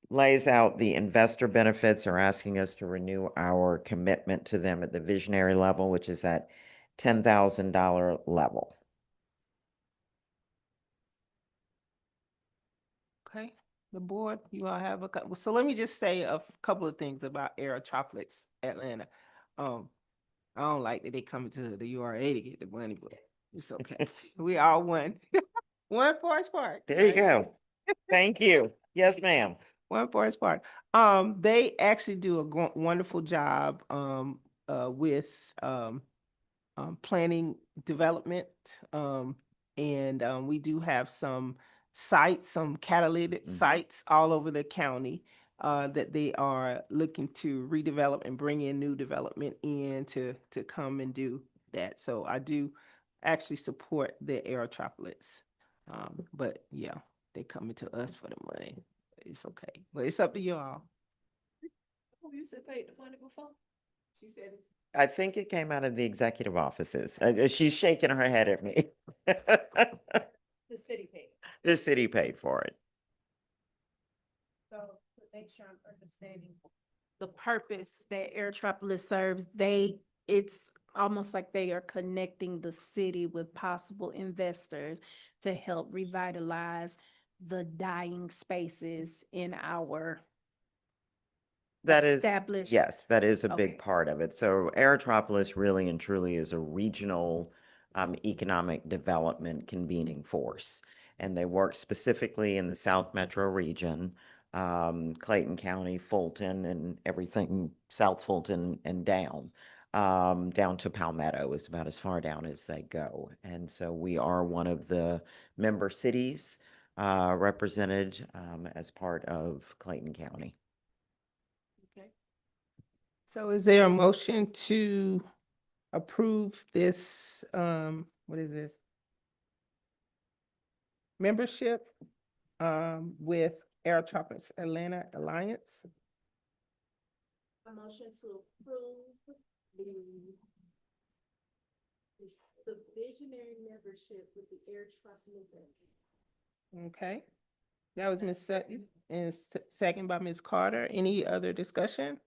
lays out the investor benefits, are asking us to renew our commitment to them at the visionary level, which is at $10,000 level. Okay, the board, you all have a couple, so let me just say a couple of things about Aerotropolis Atlanta. I don't like that they come to the URA to get the money, but it's okay. We all won. One Forest Park. There you right? go. Thank you. Yes, ma'am. One Forest Park. They actually do a wonderful job with planning development. And we do have some sites, some catalytic sites all over the county that they are looking to redevelop and bring in new development in to come and do that. So I do actually support the Aerotropolis. But yeah, they coming to us for the money. It's okay, but it's up to y'all. Oh, you said paid the money before? She said it. I think it came out of the executive offices. She's shaking her head at me. The city paid. The city paid for it. So to make sure I'm understanding the purpose that Aerotropolis serves, it's almost like they are connecting the city with possible investors to help revitalize the dying spaces in our That is, established. yes, that is a big Okay. part of it. So Aerotropolis really and truly is a regional economic development convening force. And they work specifically in the South Metro region, Clayton County, Fulton, and everything South Fulton and down. down to Palmetto is about as far down as they go. And so we are one of the member cities represented as part of Clayton County. Okay. So is there a motion to approve this, what is it? Membership with Air Tropics Atlanta Alliance? A motion to approve the visionary membership with the Air Trust Museum. Okay. That was Ms. Sutton and second by Ms. Carter. Any other discussion?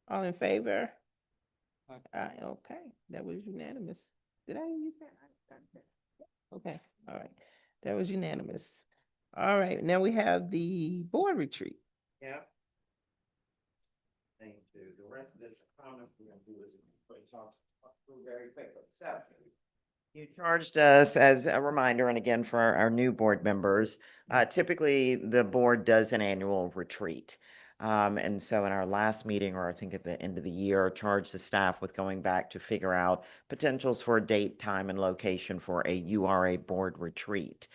All in favor? Aye, okay, that was unanimous. Did I use that? Okay, all right, that was unanimous. All right, now we have the board retreat. Yeah. Thank you. The rest of this comments we're gonna do is talk through very quickly. So you charged us as a reminder, and again for our new board members, typically the board does an annual retreat. And so in our last meeting, or I think at the end of the year, charged the staff with going back to figure out potentials for a date, time, and location for a URA board retreat.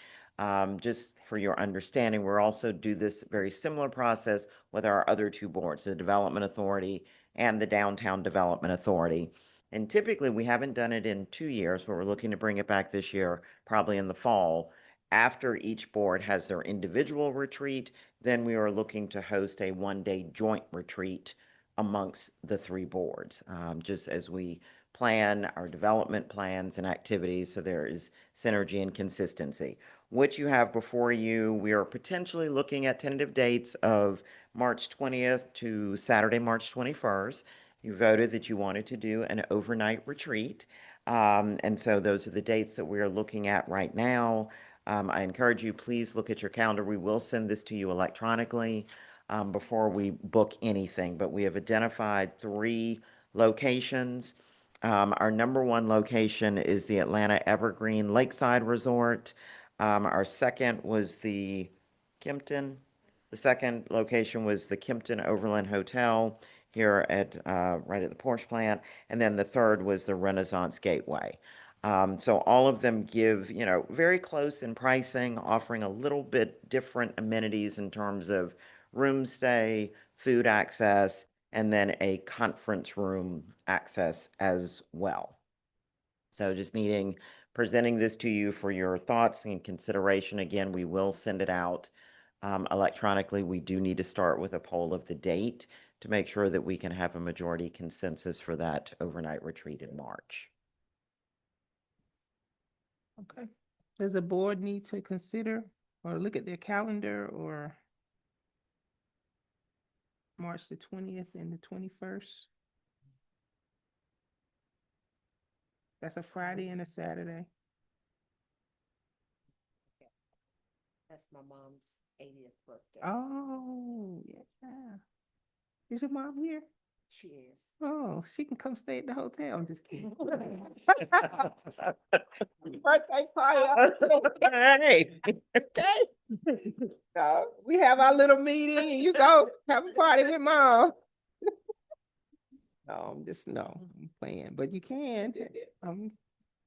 Just for your understanding, we'll also do this very similar process with our other two boards, the Development Authority and the Downtown Development Authority. And typically we haven't done it in 2 years, but we're looking to bring it back this year, probably in the fall. After each board has their individual retreat, then we are looking to host a one-day joint retreat amongst the three boards, just as we plan our development plans and activities so there is synergy and consistency. What you have before you, we are potentially looking at tentative dates of March 20th to Saturday, March 21st. You voted that you wanted to do an overnight retreat. And so those are the dates that we are looking at right now. I encourage you, please look at your calendar. We will send this to you electronically before we book anything, but we have identified 3 locations. Our number 1 location is the Atlanta Evergreen Lakeside Resort. Our second was the Kimpton. The second location was the Kimpton Overland Hotel here at right at the Porsche plant. And then the third was the Renaissance Gateway. So all of them give, very close in pricing, offering a little bit different amenities in terms of room stay, food access, and then a conference room access as well. So just presenting this to you for your thoughts and consideration. Again, we will send it out electronically. We do need to start with a poll of the date to make sure that we can have a majority consensus for that overnight retreat in March. Okay. Does the board need to consider or look at their calendar or March the 20th and the 21st? That's a Friday and a Saturday. That's my mom's 80th birthday. Oh, yeah. Is your mom here? She is. Oh, she can come stay at the hotel. I'm just kidding. Birthday party. Hey. Okay. So we have our little meeting and you go have a party with mom. No, I'm playing, but you can.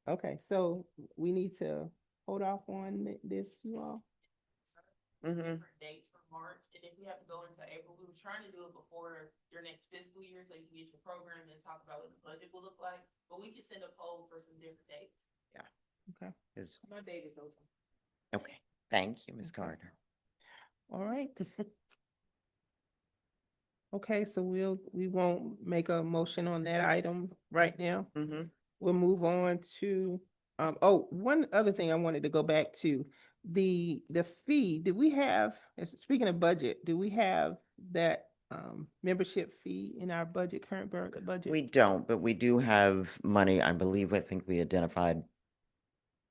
Okay, so we need to hold off on this, you all. Dates for March, and if we have to go into April, we were trying to do it before your next fiscal year, so you can get your program and talk about what the budget will look like, but we can send a poll for some different dates. Yeah. Okay. My date is open. Okay. Thank you, Ms. Carter. All right. Okay, so we won't make a motion on that item right now. We'll move on to, one other thing I wanted to go back to, the fee. Did we have, speaking of budget, do we have that membership fee in our budget, current budget? We don't, but we do have money. I think we identified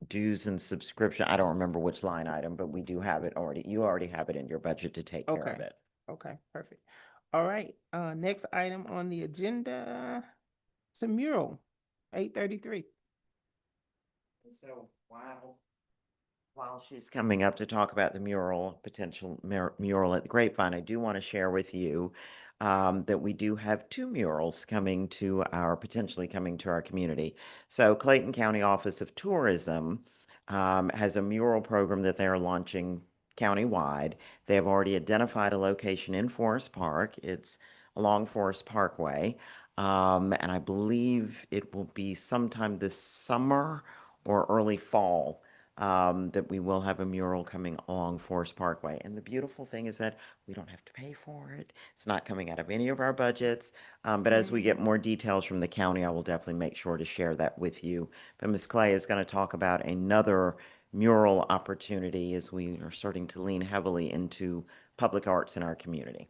dues and subscription. I don't remember which line item, but we do have it already. You already have it in your budget to take care of it. Okay, perfect. All right, next item on the agenda, it's a mural, 833. So while she's coming up to talk about the potential mural at the Grapevine, I do want to share with you that we do have two murals potentially coming to our community. So Clayton County Office of Tourism has a mural program that they are launching countywide. They have already identified a location in Forest Park. It's along Forest Parkway. And I believe it will be sometime this summer or early fall that we will have a mural coming along Forest Parkway. And the beautiful thing is that we don't have to pay for it. It's not coming out of any of our budgets. But as we get more details from the county, I will definitely make sure to share that with you. But Ms. Clay is going to talk about another mural opportunity as we are starting to lean heavily into public arts in our community.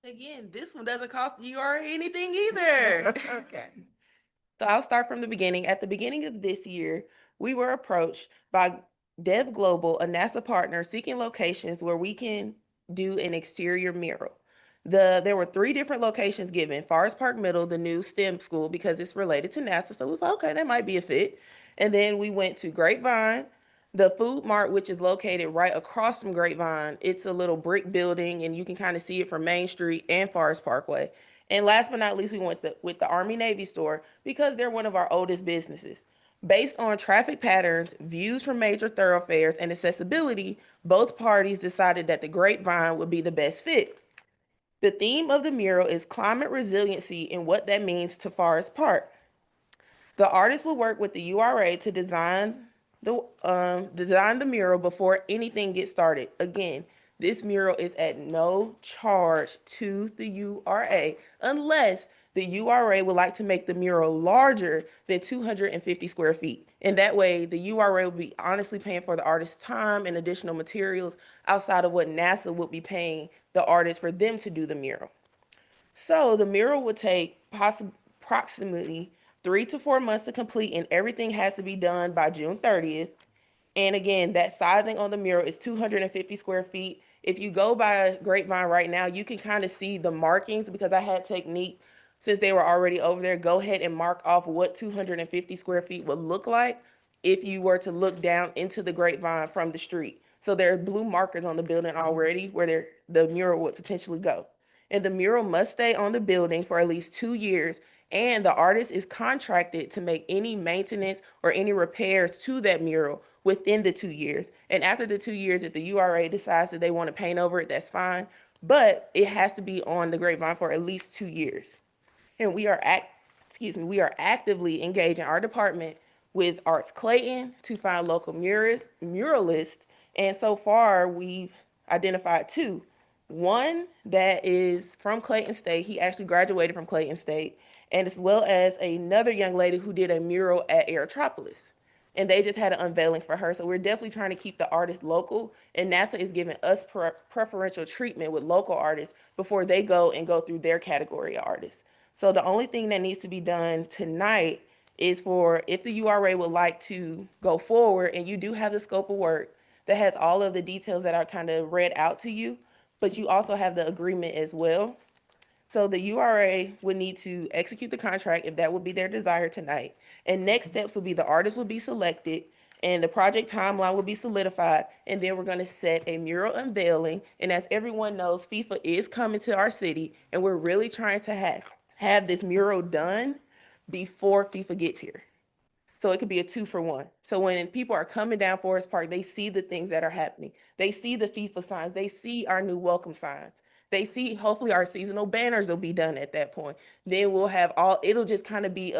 Again, this one doesn't cost you or anything either. Okay. So I'll start from the beginning. At the beginning of this year, we were approached by Dev Global, a NASA partner, seeking locations where we can do an exterior mural. There were 3 different locations given: Forest Park Middle, the new STEM school, because it's related to NASA. So it was like, okay, that might be a fit. And then we went to Grapevine, the Food Mart, which is located right across from Grapevine. It's a little brick building, and you can kind of see it from Main Street and Forest Parkway. And last but not least, we went with the Army Navy store because they're one of our oldest businesses. Based on traffic patterns, views from major thoroughfares, and accessibility, both parties decided that the Grapevine would be the best fit. The theme of the mural is climate resiliency and what that means to Forest Park. The artist will work with the URA to design the mural before anything gets started. Again, this mural is at no charge to the URA unless the URA would like to make the mural larger than 250 square feet. And that way, the URA will be honestly paying for the artist's time and additional materials outside of what NASA would be paying the artist for them to do the mural. So the mural would take approximately 3 to 4 months to complete, and everything has to be done by June 30th. And again, that sizing on the mural is 250 square feet. If you go by Grapevine right now, you can kind of see the markings because I had Technique, since they were already over there, go ahead and mark off what 250 square feet would look like if you were to look down into the Grapevine from the street. So there are blue markers on the building already where the mural would potentially go. And the mural must stay on the building for at least 2 years, and the artist is contracted to make any maintenance or any repairs to that mural within the 2 years. And after the 2 years, if the URA decides that they want to paint over it, that's fine. But it has to be on the Grapevine for at least 2 years. And we are actively engaging our department with Arts Clayton to find local muralists. And so far, we've identified 2. One that is from Clayton State. He actually graduated from Clayton State, and as well as another young lady who did a mural at Aerotropolis. And they just had an unveiling for her. So we're definitely trying to keep the artists local, and NASA is giving us preferential treatment with local artists before they go through their category of artists. So the only thing that needs to be done tonight is for, if the URA would like to go forward, and you do have the scope of work that has all of the details that are kind of read out to you, but you also have the agreement as well. So the URA would need to execute the contract if that would be their desire tonight. And next steps will be the artist will be selected and the project timeline will be solidified. And then we're going to set a mural unveiling. And as everyone knows, FIFA is coming to our city, and we're really trying to have this mural done before FIFA gets here. So it could be a 2-for-1. So when people are coming down Forest Park, they see the things that are happening. They see the FIFA signs. They see our new welcome signs. They see, hopefully our seasonal banners will be done at that point. Then we'll have it'll just kind of be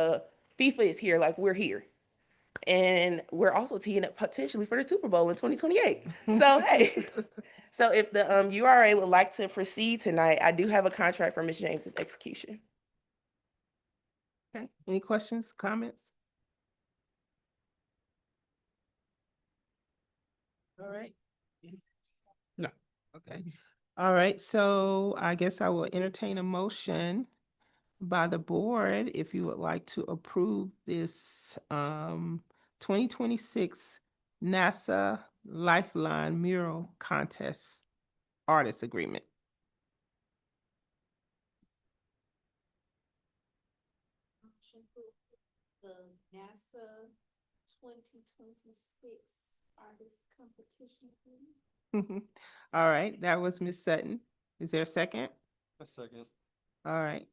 FIFA is here, like we're here. And we're also teeing up potentially for the Super Bowl in 2028. So, hey. So if the URA would like to proceed tonight, I do have a contract for Ms. James's execution. Okay, any questions, comments? All right. No. Okay. All right, so I guess I will entertain a motion by the board if you would like to approve this 2026 NASA Lifeline Mural Contest Artist Agreement. The NASA 2026 Artist Competition. All right, that was Ms. Sutton. Is there a second? A second. All right,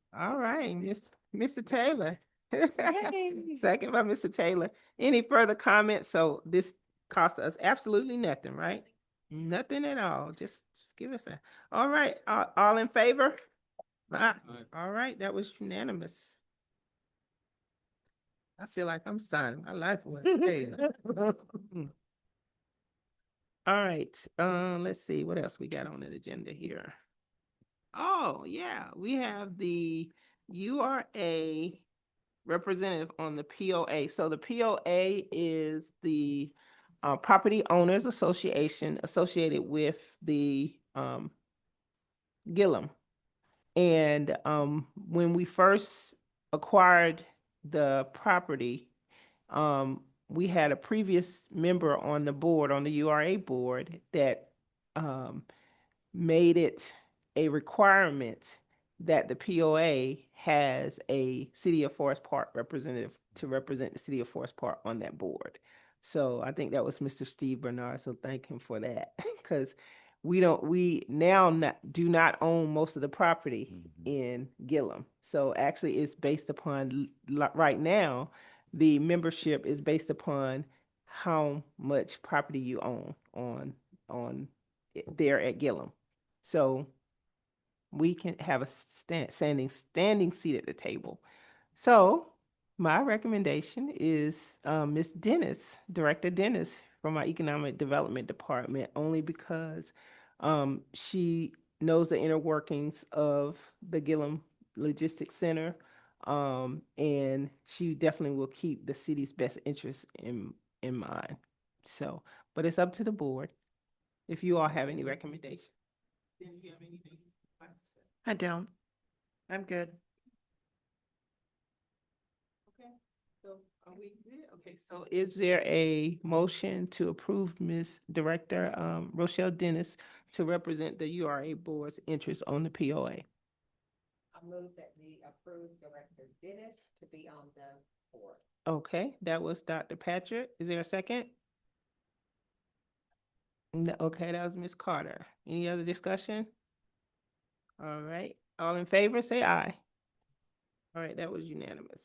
Mr. Taylor. Second by Mr. Taylor. Any further comments? So this cost us absolutely nothing, right? Nothing at all. Just give us a, all right, all in favor? Ah, all right, that was unanimous. I feel like I'm signing my life away. Taylor. All right, let's see what else we got on the agenda here. Oh, yeah, we have the URA representative on the POA. So the POA is the Property Owners Association associated with the Gillum. And when we first acquired the property, we had a previous member on the board, on the URA board, that made it a requirement that the POA has a City of Forest Park representative to represent the City of Forest Park on that board. So I think that was Mr. Steve Bernard, so thank him for that, because we now do not own most of the property in Gillum. So actually it's based upon, right now, the membership is based upon how much property you own on there at Gillum. So we can have a standing seat at the table. So my recommendation is Ms. Dennis, Director Dennis from our Economic Development Department, only because she knows the inner workings of the Gillum Logistics Center, and she definitely will keep the city's best interests in mind. So, but it's up to the board if you all have any recommendations. Do you have anything you'd like to say? I don't. I'm good. Okay, so are we good? Okay, so is there a motion to approve Ms. Director Rochelle Dennis to represent the URA Board's interest on the POA? I move that we approve Director Dennis to be on the board. Okay, that was Dr. Patrick. Is there a second? No, okay, that was Ms. Carter. Any other discussion? All right, all in favor, say aye. All right, that was unanimous.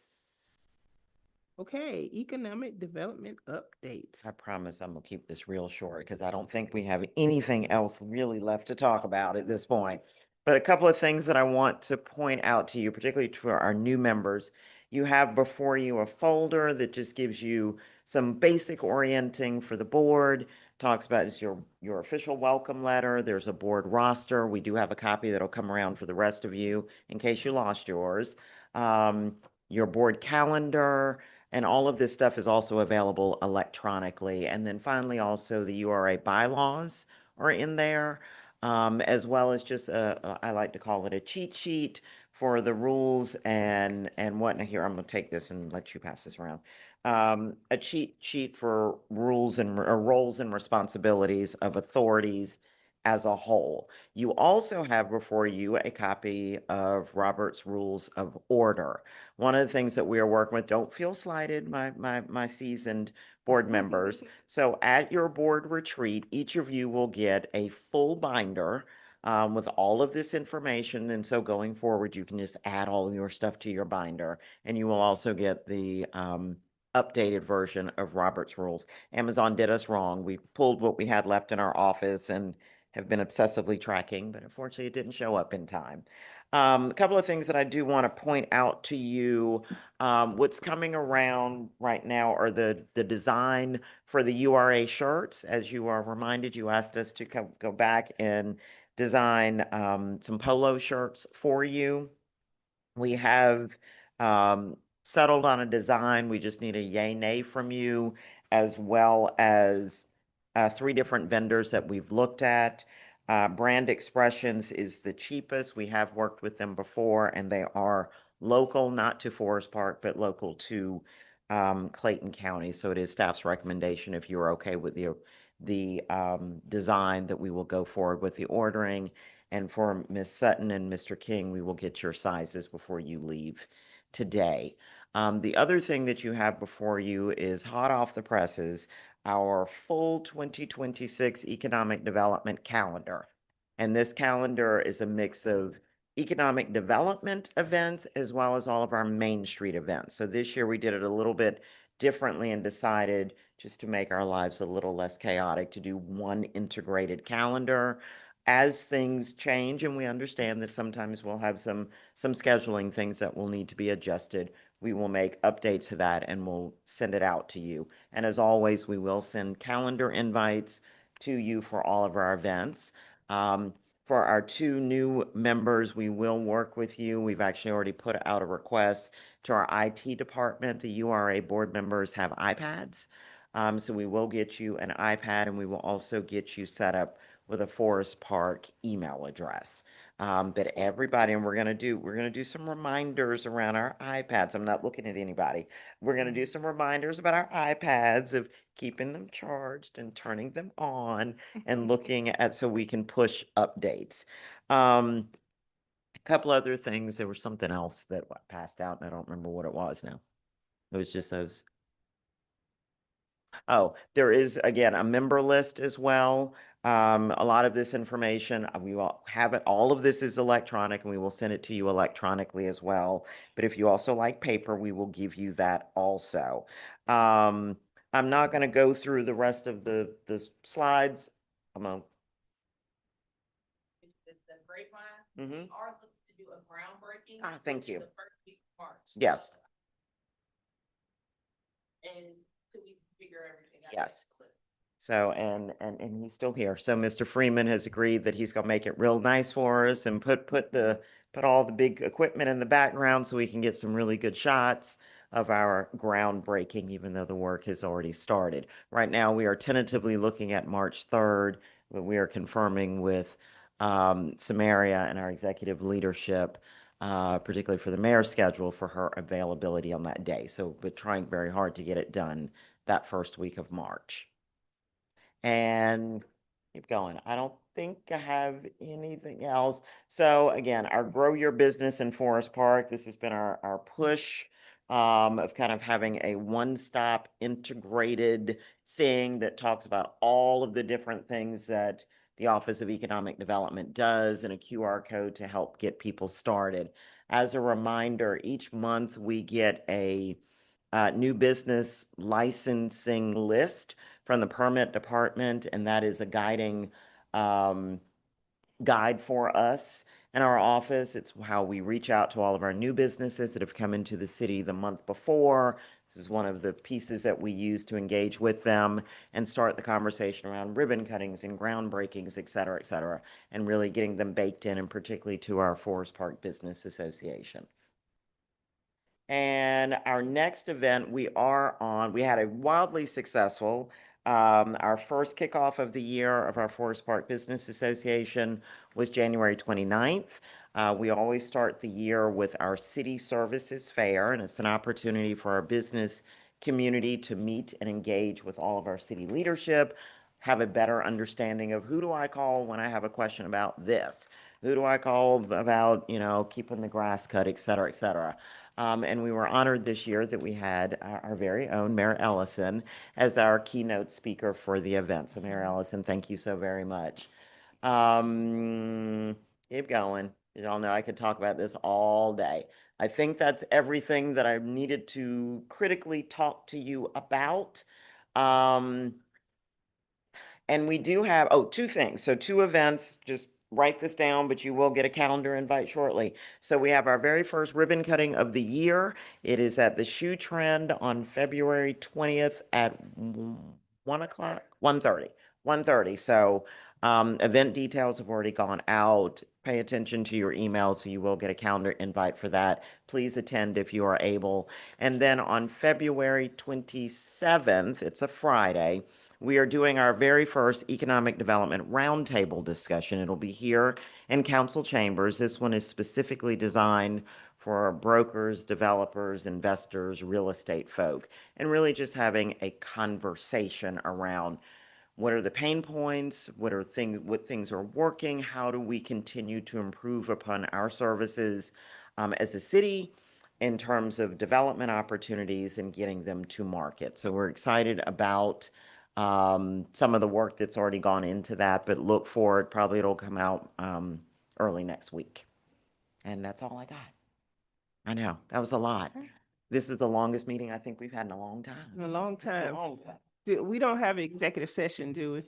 Okay, economic development updates. I promise I'm gonna keep this real short because I don't think we have anything else really left to talk about at this point. But a couple of things that I want to point out to you, particularly to our new members. You have before you a folder that just gives you some basic orienting for the board, talks about is your official welcome letter. There's a board roster. We do have a copy that'll come around for the rest of you in case you lost yours. Your board calendar, and all of this stuff is also available electronically. And then finally, also the URA bylaws are in there, as well as just I like to call it a cheat sheet for the rules and whatnot. Here, I'm going to take this and let you pass this around. A cheat sheet for rules and roles and responsibilities of authorities as a whole. You also have before you a copy of Robert's Rules of Order. One of the things that we are working with, don't feel slighted, my seasoned board members. So at your board retreat, each of you will get a full binder with all of this information. And so going forward, you can just add all of your stuff to your binder. And you will also get the updated version of Robert's Rules. Amazon did us wrong. We pulled what we had left in our office and have been obsessively tracking, but unfortunately it didn't show up in time. A couple of things that I do want to point out to you. What's coming around right now are the design for the URA shirts. As you are reminded, you asked us to go back and design some polo shirts for you. We have settled on a design. We just need a yay nay from you, as well as 3 different vendors that we've looked at. Brand Expressions is the cheapest. We have worked with them before, and they are local, not to Forest Park, but local to Clayton County. So it is staff's recommendation, if you're okay with the design, that we will go forward with the ordering. And for Ms. Sutton and Mr. King, we will get your sizes before you leave today. The other thing that you have before you is hot off the presses, our full 2026 economic development calendar. And this calendar is a mix of economic development events, as well as all of our Main Street events. So this year we did it a little bit differently and decided, just to make our lives a little less chaotic, to do one integrated calendar. As things change, and we understand that sometimes we'll have some scheduling things that will need to be adjusted, we will make updates to that and we'll send it out to you. And as always, we will send calendar invites to you for all of our events. For our 2 new members, we will work with you. We've actually already put out a request to our IT department. The URA board members have iPads. So we will get you an iPad, and we will also get you set up with a Forest Park email address. But everybody, and we're gonna do some reminders around our iPads. I'm not looking at anybody. We're gonna do some reminders about our iPads of keeping them charged and turning them on and looking at, so we can push updates. A couple other things. There was something else that passed out, and I don't remember what it was now. It was just those. Oh, there is, again, a member list as well. A lot of this information, we will have it, all of this is electronic, and we will send it to you electronically as well. But if you also like paper, we will give you that also. I'm not going to go through the rest of the slides. I'm gonna. The grapevine, Mhm. we are looking to do a groundbreaking. Thank you. The first week of March. Yes. And so we figure everything out. Yes. So, and he's still here. So Mr. Freeman has agreed that he's gonna make it real nice for us and put all the big equipment in the background so we can get some really good shots of our groundbreaking, even though the work has already started. Right now, we are tentatively looking at March 3rd, but we are confirming with Samaria and our executive leadership, particularly for the mayor's schedule, for her availability on that day. So we're trying very hard to get it done that first week of March. And keep going. I don't think I have anything else. So again, our Grow Your Business in Forest Park, this has been our push of kind of having a one-stop integrated thing that talks about all of the different things that the Office of Economic Development does, and a QR code to help get people started. As a reminder, each month we get a new business licensing list from the permit department, and that is a guiding guide for us in our office. It's how we reach out to all of our new businesses that have come into the city the month before. This is one of the pieces that we use to engage with them and start the conversation around ribbon cuttings and groundbreakings, et cetera, and really getting them baked in, and particularly to our Forest Park Business Association. And our next event we had a wildly successful, our first kickoff of the year of our Forest Park Business Association was January 29th. We always start the year with our City Services Fair, and it's an opportunity for our business community to meet and engage with all of our city leadership, have a better understanding of who do I call when I have a question about this? Who do I call about, keeping the grass cut, et cetera. And we were honored this year that we had our very own Mayor Ellison as our keynote speaker for the event. So Mayor Ellison, thank you so very much. Keep going. You all know I could talk about this all day. I think that's everything that I needed to critically talk to you about. And we do have, 2 things. So 2 events, just write this down, but you will get a calendar invite shortly. So we have our very first ribbon cutting of the year. It is at the Shoe Trend on February 20th at 1 o'clock, 1:30. 1:30. So event details have already gone out. Pay attention to your email, so you will get a calendar invite for that. Please attend if you are able. And then on February 27th, it's a Friday, we are doing our very first economic development roundtable discussion. It'll be here in council chambers. This one is specifically designed for brokers, developers, investors, real estate folk, and really just having a conversation around what are the pain points, what things are working, how do we continue to improve upon our services as a city in terms of development opportunities and getting them to market. So we're excited about some of the work that's already gone into that, but look for it. Probably it'll come out early next week. And that's all I got. I know, that was a lot. This is the longest meeting I think we've had in a long time. In a long time. Long time. We don't have an executive session, do we?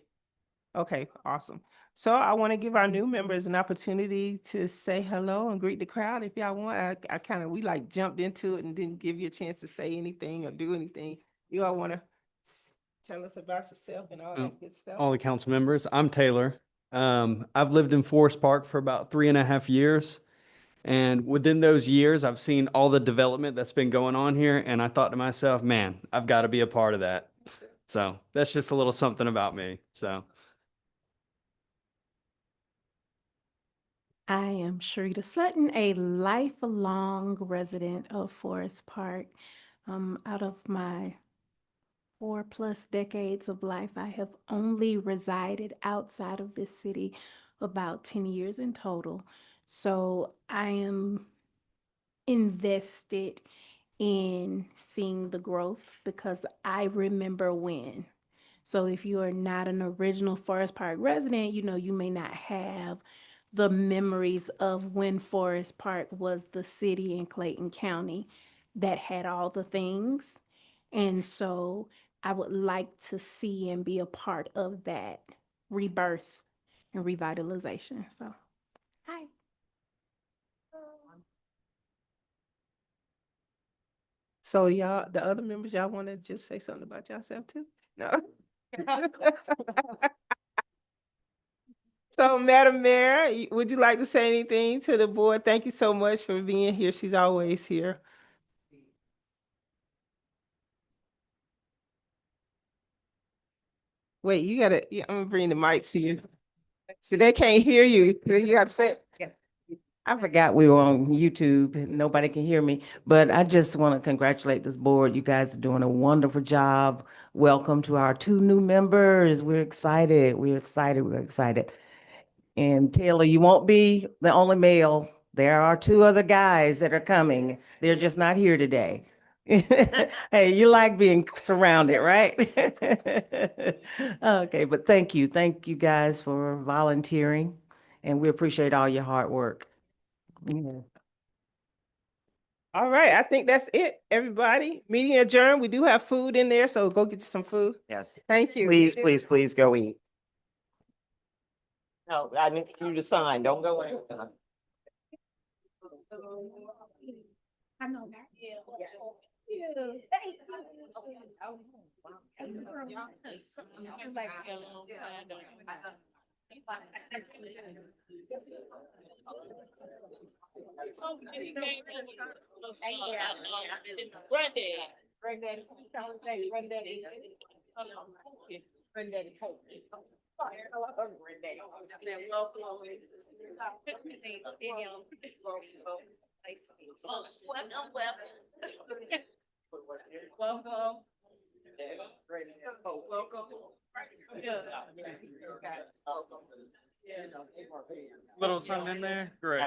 Okay, awesome. So I want to give our new members an opportunity to say hello and greet the crowd if y'all want. I kind of, we like jumped into it and didn't give you a chance to say anything or do anything. You all want to tell us about yourself and all that good stuff? All the council members, I'm Taylor. I've lived in Forest Park for about 3.5 years. And within those years, I've seen all the development that's been going on here. And I thought to myself, man, I've got to be a part of that. So that's just a little something about me. So. I am Sharita Sutton, a lifelong resident of Forest Park. Out of my 4+ decades of life, I have only resided outside of this city about 10 years in total. So I am invested in seeing the growth because I remember when. So if you are not an original Forest Park resident, you may not have the memories of when Forest Park was the city in Clayton County that had all the things. And so I would like to see and be a part of that rebirth and revitalization. So, hi. So y'all, the other members, y'all want to just say something about yourself too? No? So, Madam Mayor, would you like to say anything to the board? Thank you so much for being here. She's always here. Wait, I'm gonna bring the mic to you. So they can't hear you. You gotta say it. I forgot we were on YouTube. Nobody can hear me, but I just want to congratulate this board. You guys are doing a wonderful job. Welcome to our 2 new members. We're excited. We're excited. We're excited. And Taylor, you won't be the only male. There are 2 other guys that are coming. They're just not here today. Hey, you like being surrounded, right? Okay, but thank you. Thank you guys for volunteering, and we appreciate all your hard work. Yeah. All right, I think that's it, everybody. Meeting adjourned. We do have food in there, so go get you some food. Yes. Thank you. Please, please, please go eat. No, I need you to sign. Don't go anywhere. I know. Little something in there? Great.